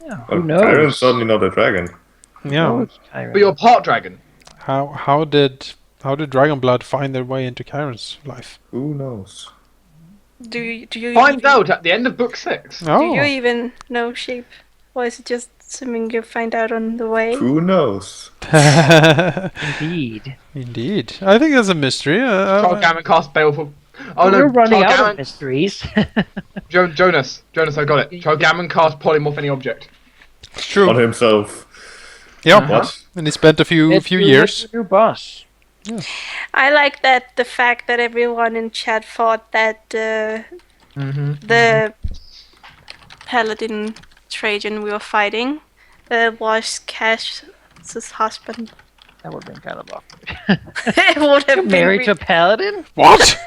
Speaker 1: Yeah,
Speaker 2: Well,
Speaker 1: who knows?
Speaker 2: Chiron's certainly not a dragon.
Speaker 4: Yeah.
Speaker 1: Who knows, Chiron?
Speaker 3: But you're part dragon.
Speaker 4: How did dragon blood find their way into Chiron's life?
Speaker 2: Who knows?
Speaker 5: Do you
Speaker 3: Find
Speaker 5: even,
Speaker 3: out at the end of book 6.
Speaker 5: Do
Speaker 4: Oh,
Speaker 5: you even know shape? Or is it just something you find out on the way?
Speaker 2: Who knows?
Speaker 1: Indeed.
Speaker 4: indeed. I think that's a mystery.
Speaker 3: Chargammon cast Baleful. Oh no,
Speaker 1: We're running out of
Speaker 3: Chargammon.
Speaker 1: mysteries.
Speaker 3: Jonas, I got it. Chargammon cast Polymorph any object.
Speaker 4: It's true.
Speaker 2: On himself.
Speaker 4: Yeah.
Speaker 2: What?
Speaker 4: And he spent a few
Speaker 1: It's
Speaker 4: years.
Speaker 1: your new boss.
Speaker 5: I like that the fact that everyone in chat thought that the paladin Trajan we were fighting was Cash's husband.
Speaker 1: That would have been kind of awkward.
Speaker 5: It would have been
Speaker 1: Married to a paladin?
Speaker 4: What?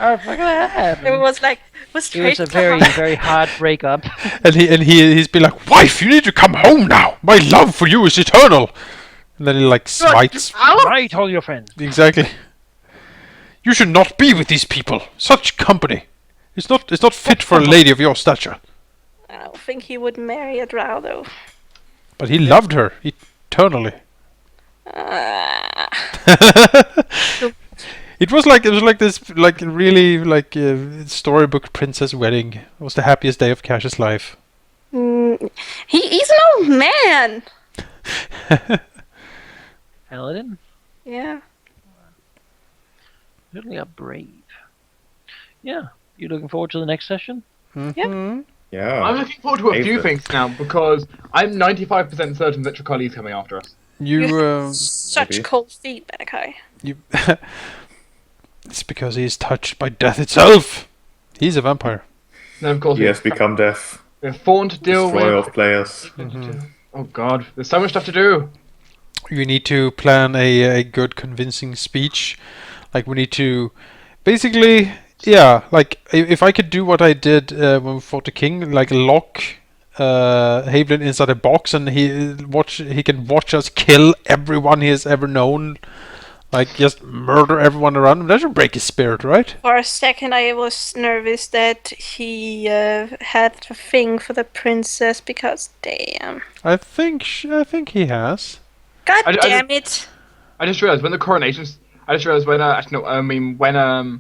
Speaker 1: Oh, fucking happened.
Speaker 5: It was like was
Speaker 1: It was a
Speaker 5: Trajan
Speaker 1: very,
Speaker 5: husband?
Speaker 1: very hard breakup.
Speaker 4: and he's been like, wife, you need to come home now. My love for you is eternal. And then he like smites.
Speaker 1: Right, all your friends.
Speaker 4: Exactly. You should not be with these people. Such company. It's not fit for a lady of your stature.
Speaker 5: I don't think he would marry a drow though.
Speaker 4: But he loved her eternally. It was like this really storybook princess wedding. It was the happiest day of Cash's life.
Speaker 5: He's an old man.
Speaker 1: Paladin?
Speaker 5: Yeah.
Speaker 1: Certainly are brave. Yeah. You looking forward to the next session?
Speaker 4: Mhm.
Speaker 2: Yeah.
Speaker 3: I'm looking forward to a few
Speaker 2: Aphid.
Speaker 3: things now because I'm 95% certain that Tricoli is coming after us.
Speaker 5: You
Speaker 4: You,
Speaker 5: have such
Speaker 2: maybe.
Speaker 5: cold feet, Malachi.
Speaker 4: you. It's because he's touched by death itself. He's a vampire.
Speaker 3: And of course,
Speaker 2: He has become death.
Speaker 3: we have Fawn to deal
Speaker 2: Destroyer
Speaker 3: with.
Speaker 2: of players.
Speaker 3: Oh god, there's so much stuff to do.
Speaker 4: You need to plan a good convincing speech. Like we need to, basically, yeah. Like if I could do what I did when we fought the king, like lock Havelin inside a box, and he can watch us kill everyone he has ever known. Like just murder everyone around him. That should break his spirit, right?
Speaker 5: For a second, I was nervous that he had a thing for the princess because, damn.
Speaker 4: I think he has.
Speaker 5: God
Speaker 3: I
Speaker 5: damn it!
Speaker 3: I just realized when the coronations. I just realized when actually no, I mean when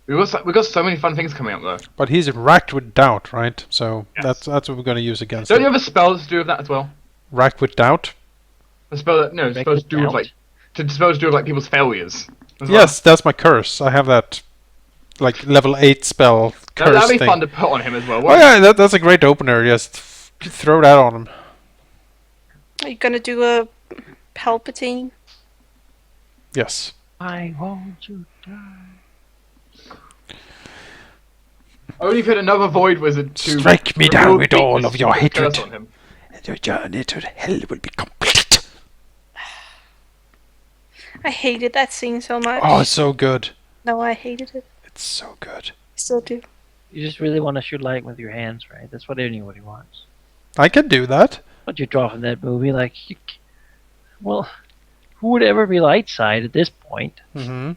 Speaker 3: we got so many fun things coming up though.
Speaker 4: But he's racked with doubt, right? So
Speaker 3: Yes.
Speaker 4: that's what we're gonna use against
Speaker 3: Don't you
Speaker 4: him.
Speaker 3: have a spell to do with that as well?
Speaker 4: Racked with doubt.
Speaker 3: A spell that no, it's
Speaker 1: Make
Speaker 3: supposed
Speaker 1: it
Speaker 3: to do with
Speaker 1: count.
Speaker 3: like supposed to do with like people's failures. as well.
Speaker 4: Yes, that's my curse. I have that, like level 8 spell curse
Speaker 3: That'd be
Speaker 4: thing.
Speaker 3: fun to put on him as well.
Speaker 4: Oh yeah, that's a great opener. Just throw that on him.
Speaker 5: Are you gonna do a Palpatine?
Speaker 4: Yes.
Speaker 1: I want you die.
Speaker 3: Only if you had another void wizard to
Speaker 4: Strike me down
Speaker 3: remove
Speaker 4: with all
Speaker 3: weakness
Speaker 4: of your
Speaker 3: and put a curse
Speaker 4: hatred.
Speaker 3: on him.
Speaker 4: And your journey to hell will be complete.
Speaker 5: I hated that scene so much.
Speaker 4: Oh, it's so good.
Speaker 5: No, I hated it.
Speaker 4: It's so good.
Speaker 5: I still do.
Speaker 1: You just really want to shoot light with your hands, right? That's what anybody wants.
Speaker 4: I can do that.
Speaker 1: What you draw from that movie, like, well, who would ever be light side at this point?
Speaker 4: Mm-hmm.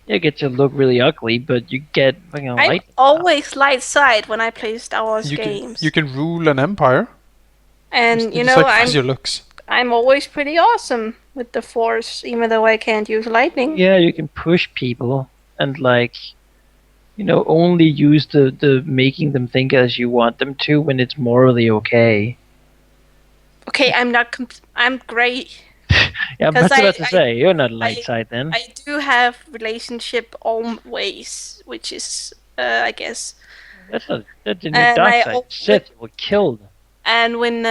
Speaker 1: You get to look really ugly, but you get fucking
Speaker 5: I'm
Speaker 1: light.
Speaker 5: always light side when I play Star Wars
Speaker 4: You
Speaker 5: games.
Speaker 4: can rule an empire.
Speaker 5: And
Speaker 4: Just
Speaker 5: you know,
Speaker 4: sacrifice your looks.
Speaker 5: I'm always pretty awesome with the Force, even though I can't use lightning.
Speaker 1: Yeah, you can push people and like, you know, only use the making them think as you want them to when it's morally okay.
Speaker 5: Okay, I'm not. I'm great.
Speaker 1: Yeah,
Speaker 5: 'Cause
Speaker 1: that's about to
Speaker 5: I-
Speaker 1: say. You're not light side then.
Speaker 5: I do have relationship always, which is, I guess.
Speaker 1: That's not that's in
Speaker 5: And
Speaker 1: your
Speaker 5: I
Speaker 1: dark side.
Speaker 5: al-
Speaker 1: Sith will kill them.
Speaker 5: And when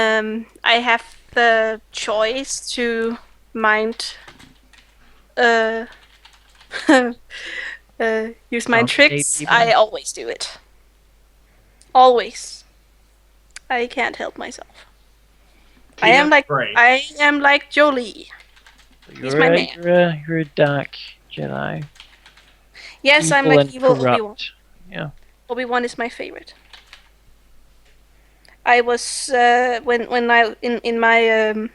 Speaker 5: I have the choice to mind, use my
Speaker 1: Complicate
Speaker 5: tricks,
Speaker 1: people.
Speaker 5: I always do it. Always. I can't help myself. I am like Jolie. He's my man.
Speaker 1: You're a dark Jedi.
Speaker 5: Yes, I'm
Speaker 1: Evil
Speaker 5: like
Speaker 1: and
Speaker 5: evil Obi-Wan.
Speaker 1: corrupt. Yeah.
Speaker 5: Obi-Wan is my favorite. I was when I in my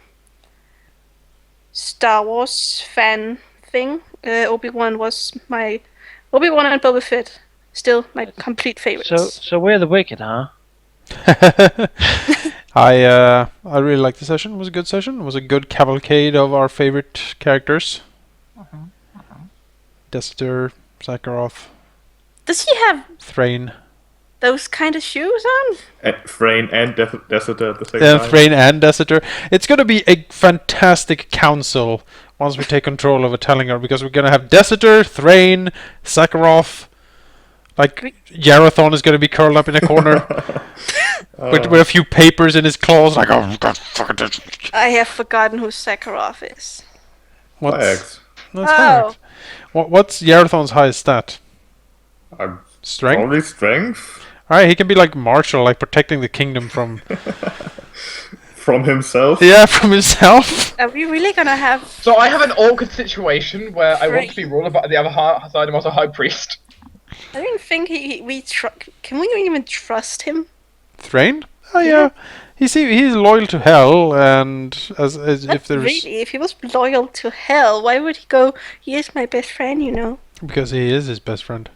Speaker 5: Star Wars fan thing, Obi-Wan was my Obi-Wan and Boba Fett still my complete favorites.
Speaker 1: So we're the wicked, huh?
Speaker 4: I really liked the session. It was a good session. It was a good cavalcade of our favorite characters. Dessiter, Sakharov,
Speaker 5: Does he have
Speaker 4: Thrain.
Speaker 5: those kind of shoes on?
Speaker 2: Thrain and Dessiter at the same
Speaker 4: Yeah,
Speaker 2: time.
Speaker 4: Thrain and Dessiter. It's going to be a fantastic council once we take control of Tellinger, because we're going to have Dessiter, Thrain, Sakharov. Like, Yarathon is going to be curled up in a corner with a few papers in his claws. Like, oh, God, fuck it.
Speaker 5: I have forgotten who Sakharov is.
Speaker 4: What's,
Speaker 2: Flags.
Speaker 4: that's
Speaker 5: Oh.
Speaker 4: correct. What's Yarathon's highest stat? Strength?
Speaker 2: Only strength
Speaker 4: Alright, he can be like Marshall, like protecting the kingdom from
Speaker 2: from himself.
Speaker 4: from himself.
Speaker 5: Are we really gonna have?
Speaker 3: So I have an awkward situation where I want to be
Speaker 5: Great.
Speaker 3: ruler, but on the other side I'm also high priest.
Speaker 5: I don't think can we even trust him?
Speaker 4: Thrain? Oh yeah. He's loyal to Hell, and as
Speaker 5: Not
Speaker 4: if there's
Speaker 5: really. If he was loyal to Hell, why would he go? He is my best friend, you know.
Speaker 4: because he is his best friend.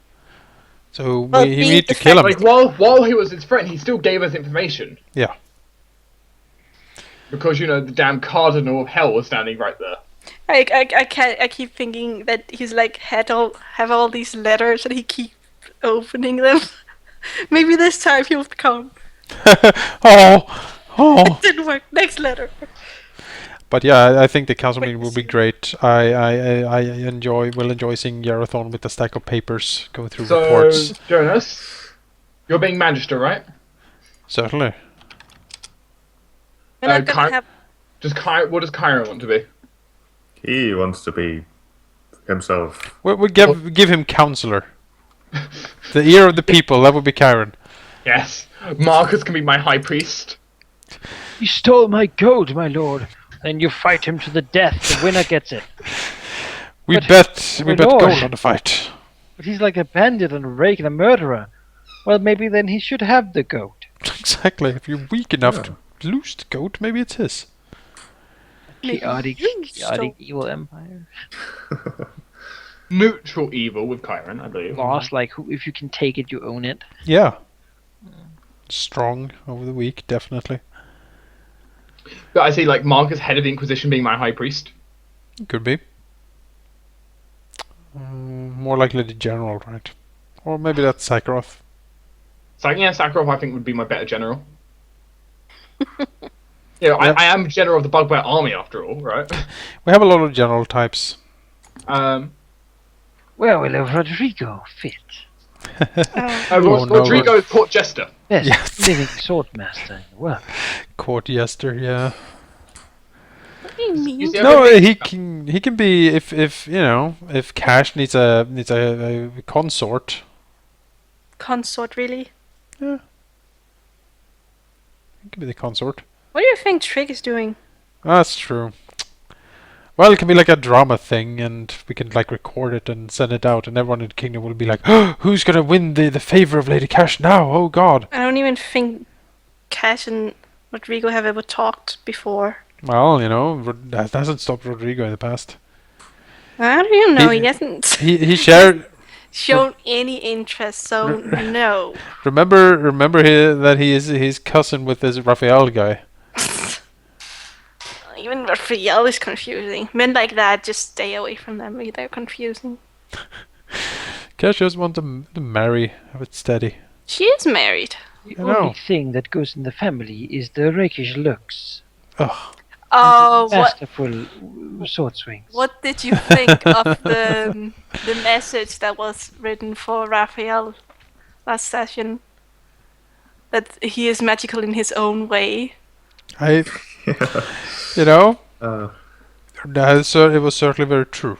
Speaker 4: So
Speaker 5: Well,
Speaker 4: we
Speaker 5: being
Speaker 4: need to
Speaker 5: the
Speaker 4: kill him.
Speaker 3: Like while he was his friend, he still gave us information.
Speaker 4: Yeah.
Speaker 3: Because the damn cardinal of hell was standing right there.
Speaker 5: I keep thinking that he's like have all these letters and he keep opening them. Maybe this time he'll come.
Speaker 4: Oh.
Speaker 5: Didn't work. Next letter.
Speaker 4: But yeah, I think the council
Speaker 5: Wait,
Speaker 4: meeting will be
Speaker 5: see.
Speaker 4: great. I will enjoy seeing Yarathon with a stack of papers go through
Speaker 3: So,
Speaker 4: reports.
Speaker 3: Jonas, you're being Magister, right?
Speaker 4: Certainly.
Speaker 5: We're not gonna have.
Speaker 3: What does Kyra want to be?
Speaker 2: He wants to be himself.
Speaker 4: We give him counselor. The ear of the people. That would be Kyron.
Speaker 3: Yes. Marcus can be my high priest.
Speaker 1: You stole my gold, my lord. Then you fight him to the death. The winner gets it.
Speaker 4: We
Speaker 1: But,
Speaker 4: bet
Speaker 1: my
Speaker 4: gold
Speaker 1: lord.
Speaker 4: on the fight.
Speaker 1: But he's like a bandit and a rake and a murderer. Well, maybe then he should have the goat.
Speaker 4: Exactly. If you're weak enough to lose the goat, maybe it's his.
Speaker 1: Chaotic
Speaker 5: stole-
Speaker 1: evil empire.
Speaker 3: Neutral evil with Kyron, I believe.
Speaker 1: Lost, like, if you can take it, you own it.
Speaker 4: Yeah. Strong over the week, definitely.
Speaker 3: But I see, like, Marcus, head of the Inquisition, being my high priest.
Speaker 4: Could be. More likely the general, right? Or maybe that's Sakharov.
Speaker 3: Sakharov, I think, would be my better general. I am general of the Bugbear army, after all, right?
Speaker 4: We have a lot of general types.
Speaker 1: Where will Rodrigo fit?
Speaker 3: Rodrigo is court jester.
Speaker 1: Best
Speaker 4: Yes.
Speaker 1: living swordmaster in the world.
Speaker 4: Court jester, yeah.
Speaker 5: What do you mean?
Speaker 3: You see,
Speaker 4: No,
Speaker 3: everything-
Speaker 4: he can be if you know, if Cash needs a consort.
Speaker 5: Consort, really?
Speaker 4: He can be the consort.
Speaker 5: What do you think Trig is doing?
Speaker 4: That's true. Well, it can be like a drama thing, and we can like record it and send it out, and everyone in the kingdom will be like, oh, "Who's gonna win the favor of Lady Cash now? Oh God!"
Speaker 5: I don't even think Cash and Rodrigo have ever talked before.
Speaker 4: Well, you know, that hasn't stopped Rodrigo in the past.
Speaker 5: How do you know?
Speaker 4: He-
Speaker 5: He hasn't
Speaker 4: He shared.
Speaker 5: shown any interest, so no.
Speaker 4: Remember that he's cousin with this Raphael guy.
Speaker 5: Even Raphael is confusing. Men like that, just stay away from them. They're confusing.
Speaker 4: Cash just want to marry, have it steady.
Speaker 5: She is married.
Speaker 1: The
Speaker 4: I know.
Speaker 1: only thing that goes in the family is the rakish looks.
Speaker 4: Ugh.
Speaker 5: Oh, what?
Speaker 1: Masterful sword swings.
Speaker 5: What did you think of the message that was written for Raphael last session? That he is magical in his own way.
Speaker 4: You know,
Speaker 2: Uh,
Speaker 4: it was certainly very true.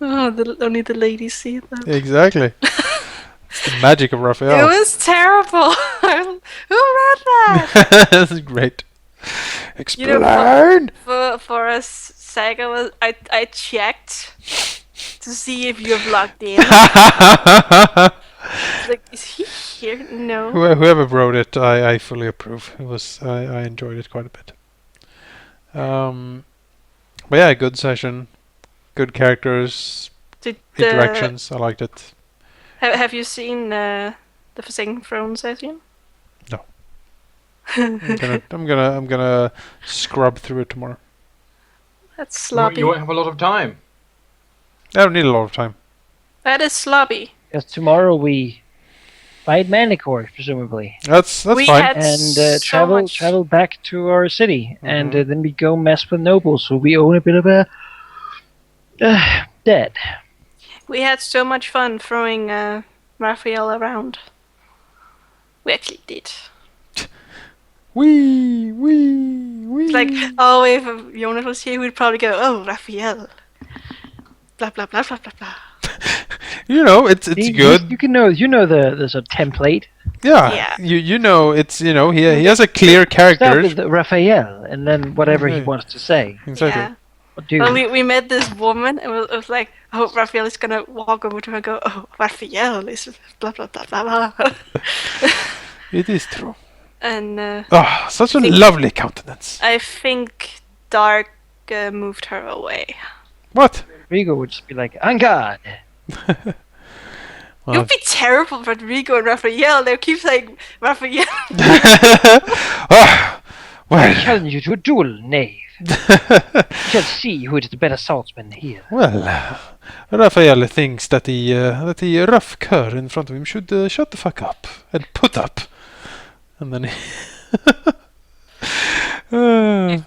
Speaker 5: Oh, only the ladies see that.
Speaker 4: Exactly. It's the magic of
Speaker 5: It
Speaker 4: Raphael.
Speaker 5: was terrible. Who read that?
Speaker 4: That's great.
Speaker 5: You know,
Speaker 4: Explain.
Speaker 5: For us, Saga was. I checked to see if you've logged in. Like, is he here? No.
Speaker 4: Whoever wrote it, I fully approve. It was I enjoyed it quite a bit. But yeah, good session, good characters,
Speaker 5: Did
Speaker 4: interactions. I liked it.
Speaker 5: have you seen the Forsaken Throne session?
Speaker 4: No. I'm gonna scrub through it tomorrow.
Speaker 5: That's sloppy.
Speaker 3: You won't have a lot of time.
Speaker 4: I don't need a lot of time.
Speaker 5: That is sloppy.
Speaker 1: Because tomorrow we fight Manicore, presumably,
Speaker 4: That's
Speaker 5: We
Speaker 4: fine.
Speaker 5: had-
Speaker 1: and
Speaker 5: So
Speaker 1: travel
Speaker 5: much.
Speaker 1: back to our city, and
Speaker 4: Mhm.
Speaker 1: then we go mess with nobles. So we own a bit of a debt.
Speaker 5: We had so much fun throwing Raphael around. We actually did.
Speaker 4: Wee.
Speaker 5: It's like, oh, if Jonas was here, we'd probably go, oh, Raphael. Blah, blah, blah, blah, blah, blah.
Speaker 4: You know, it's good.
Speaker 1: You can know the sort of template.
Speaker 4: Yeah.
Speaker 5: Yeah.
Speaker 4: You know, it's he has a clear
Speaker 1: Start
Speaker 4: character.
Speaker 1: with Raphael, and then whatever he
Speaker 4: Okay.
Speaker 1: wants to say.
Speaker 4: Exactly.
Speaker 5: Yeah.
Speaker 1: Or do.
Speaker 5: Well, we met this woman, and it was like, oh, Raphael is gonna walk over to her and go, oh, Raphael is blah, blah, blah, blah, blah.
Speaker 4: It is true.
Speaker 5: And
Speaker 4: Oh, such a
Speaker 5: Think-
Speaker 4: lovely countenance.
Speaker 5: I think Dark moved her away.
Speaker 4: What?
Speaker 1: Rigo would just be like, "On guard."
Speaker 5: It would be terrible, Rodrigo and Raphael. They keep saying Raphael.
Speaker 4: Ah,
Speaker 1: I
Speaker 4: well,
Speaker 1: challenge you to a duel, knave. You shall see who is the better swordsman here.
Speaker 4: well, Raphael thinks that the rough cur in front of him should shut the fuck up and put up, and then he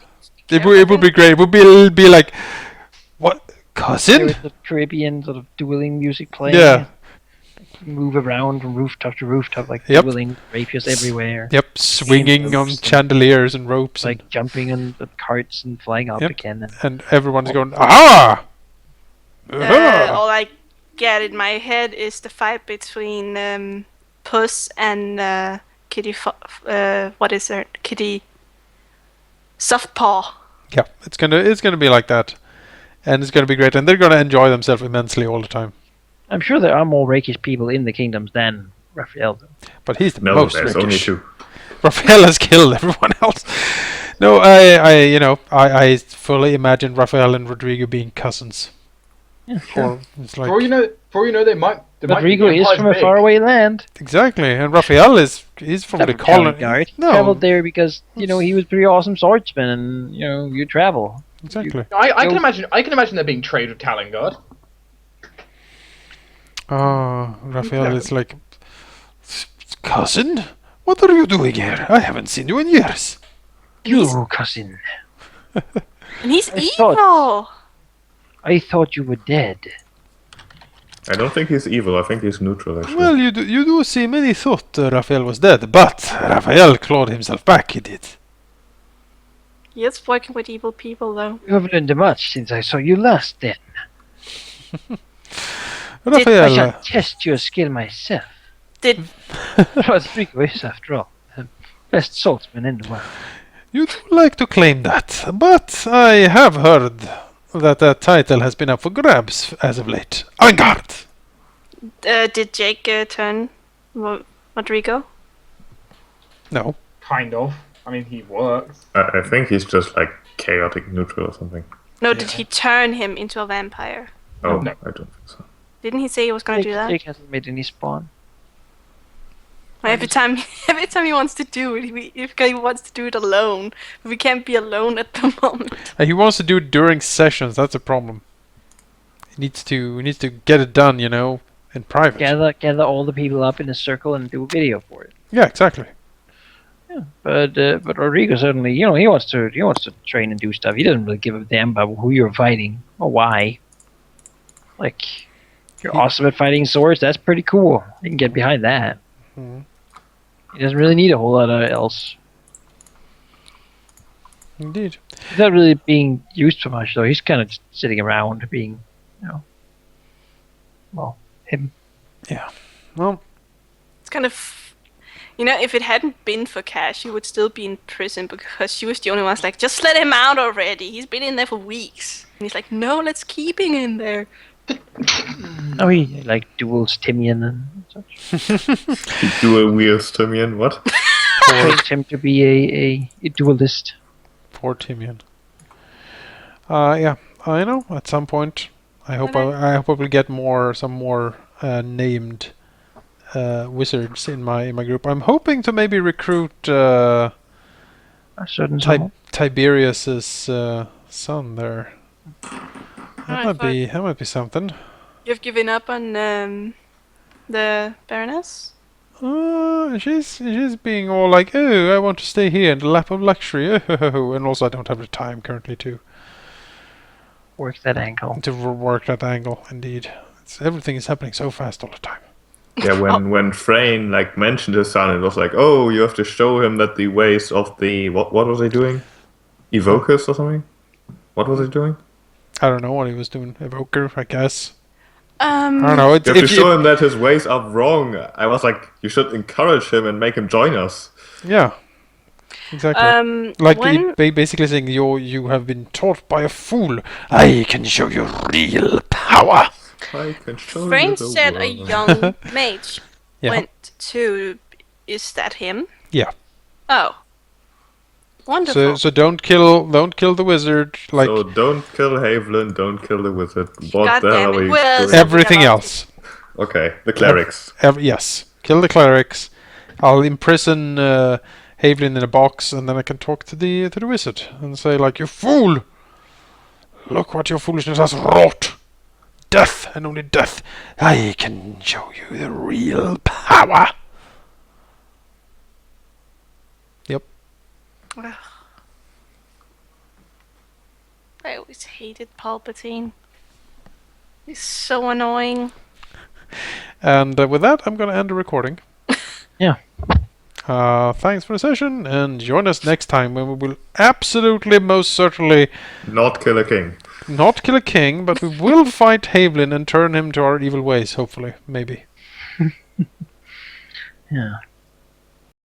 Speaker 4: It would be great. It would be like, what, cousin?
Speaker 1: Pirates of the Caribbean sort of dueling music playing.
Speaker 4: Yeah.
Speaker 1: Move around from rooftop to rooftop like
Speaker 4: Yep.
Speaker 1: dueling rapiers everywhere.
Speaker 4: Yep, swinging on
Speaker 1: and
Speaker 4: chandeliers and ropes.
Speaker 1: Like jumping on the carts and flying up
Speaker 4: Yep.
Speaker 1: again.
Speaker 4: And everyone's going, ah!
Speaker 5: All I get in my head is the fight between Puss and Kitty. What is her? Kitty. Softpaw.
Speaker 4: Yeah, it's gonna be like that, and it's gonna be great, and they're gonna enjoy themselves immensely all the time.
Speaker 1: I'm sure there are more rakish people in the kingdoms than Raphael.
Speaker 4: But he's the
Speaker 2: No,
Speaker 4: most
Speaker 2: there's
Speaker 4: rakish.
Speaker 2: only 2.
Speaker 4: Raphael has killed everyone else. No, I fully imagine Raphael and Rodrigo being cousins.
Speaker 1: Yeah, sure.
Speaker 4: Or it's like,
Speaker 3: For all you know, they might.
Speaker 1: Rodrigo is from a
Speaker 3: big.
Speaker 1: faraway land.
Speaker 4: exactly, and Raphael he's from the colony.
Speaker 1: Guard.
Speaker 4: No,
Speaker 1: Traveled there because he was a pretty awesome swordsman, and you travel.
Speaker 4: exactly.
Speaker 3: I can imagine. I can imagine there being trade with Talengard.
Speaker 4: Raphael is like, cousin, what are you doing here? I haven't seen you in years.
Speaker 1: You cousin.
Speaker 5: And he's
Speaker 1: I
Speaker 5: evil.
Speaker 1: I thought you were dead.
Speaker 2: I don't think he's evil. I think he's neutral, actually.
Speaker 4: Well, you do see many thought Raphael was dead, but Raphael clawed himself back, he did.
Speaker 5: He is working with evil people, though.
Speaker 1: You haven't learned much since I saw you last. Then I
Speaker 4: Raphael,
Speaker 1: shall test your skill myself.
Speaker 5: Did
Speaker 1: Rodrigo is, after all, the best swordsman in the world.
Speaker 4: you do like to claim that, but I have heard that title has been up for grabs as of late. En garde!
Speaker 5: did Jake turn Rodrigo?
Speaker 4: No.
Speaker 3: Kind of. I mean, he works.
Speaker 2: I think he's just like chaotic neutral or something.
Speaker 5: No, did he turn him into a vampire?
Speaker 2: Oh,
Speaker 3: No.
Speaker 2: I don't think so.
Speaker 5: Didn't he say he was going to do that?
Speaker 1: Jake hasn't made any spawn.
Speaker 5: Every time he wants to do it, he wants to do it alone. We can't be alone at the moment.
Speaker 4: He wants to do it during sessions, that's a problem. He needs to get it done, in private.
Speaker 1: Gather all the people up in a circle and do a video for it.
Speaker 4: Yeah, exactly.
Speaker 1: Yeah, but Rodrigo certainly, he wants to train and do stuff. He doesn't really give a damn about who you're fighting or why. Like, you're awesome at fighting swords. That's pretty cool. You can get behind that.
Speaker 4: Mhm.
Speaker 1: He doesn't really need a whole lot else.
Speaker 4: Indeed.
Speaker 1: He's not really being used for much, though. He's kind of just sitting around being, him.
Speaker 4: Yeah. Well,
Speaker 5: It's kind of, if it hadn't been for Cash, he would still be in prison because she was the only one who's like, just let him out already. He's been in there for weeks. And he's like, no, let's keep him in there.
Speaker 1: Oh, he duels Timian and such.
Speaker 2: He dual wields Timian, what?
Speaker 1: Trained him to be a duelist.
Speaker 4: poor Timian. Yeah, I know. At some point, I hope I hope I will get some more named wizards in my group. I'm hoping to maybe recruit
Speaker 1: A certain
Speaker 4: Tiberius's son there. That
Speaker 5: Alright,
Speaker 4: might be something.
Speaker 5: You've given up on the Baroness?
Speaker 4: She's being all like, oh, I want to stay here in the lap of luxury, oh, and also I don't have the time currently to
Speaker 1: work that angle.
Speaker 4: work that angle. Indeed, everything is happening so fast all the time.
Speaker 2: Yeah, when Frayne mentioned his son, it was like, oh, you have to show him that the ways of the what was he doing? Evocus or something? What was he doing?
Speaker 4: I don't know what he was doing. Evoker, I guess.
Speaker 5: I
Speaker 4: I don't know.
Speaker 2: You have to show him that his ways are wrong. I was like, you should encourage him and make him join us.
Speaker 4: Yeah, exactly. Basically saying you have been taught by a fool. I can show you real power.
Speaker 2: I can show
Speaker 5: Frayne
Speaker 2: you the
Speaker 5: said a
Speaker 2: world.
Speaker 5: young mage
Speaker 4: Yeah.
Speaker 5: went to. Is that him?
Speaker 4: Yeah.
Speaker 5: Oh. Wonderful.
Speaker 4: So don't kill the wizard.
Speaker 2: So don't kill Havelin, don't kill the wizard. What
Speaker 5: God
Speaker 2: the hell
Speaker 5: damn
Speaker 2: are
Speaker 5: it,
Speaker 2: we
Speaker 5: Will.
Speaker 2: doing?
Speaker 4: everything else.
Speaker 2: Okay, the clerics.
Speaker 4: Yes, kill the clerics. I'll imprison Havelin in a box, and then I can talk to the wizard and say like, "You fool! Look what your foolishness has wrought! Death and only death. I can show you the real power." Yep.
Speaker 5: I always hated Palpatine. He's so annoying.
Speaker 4: And with that, I'm going to end the recording.
Speaker 1: Yeah.
Speaker 4: Thanks for the session, and join us next time when we will absolutely, most certainly
Speaker 2: Not kill a king.
Speaker 4: not kill a king, but we will fight Havelin and turn him to our evil ways, hopefully. Maybe.
Speaker 1: Yeah.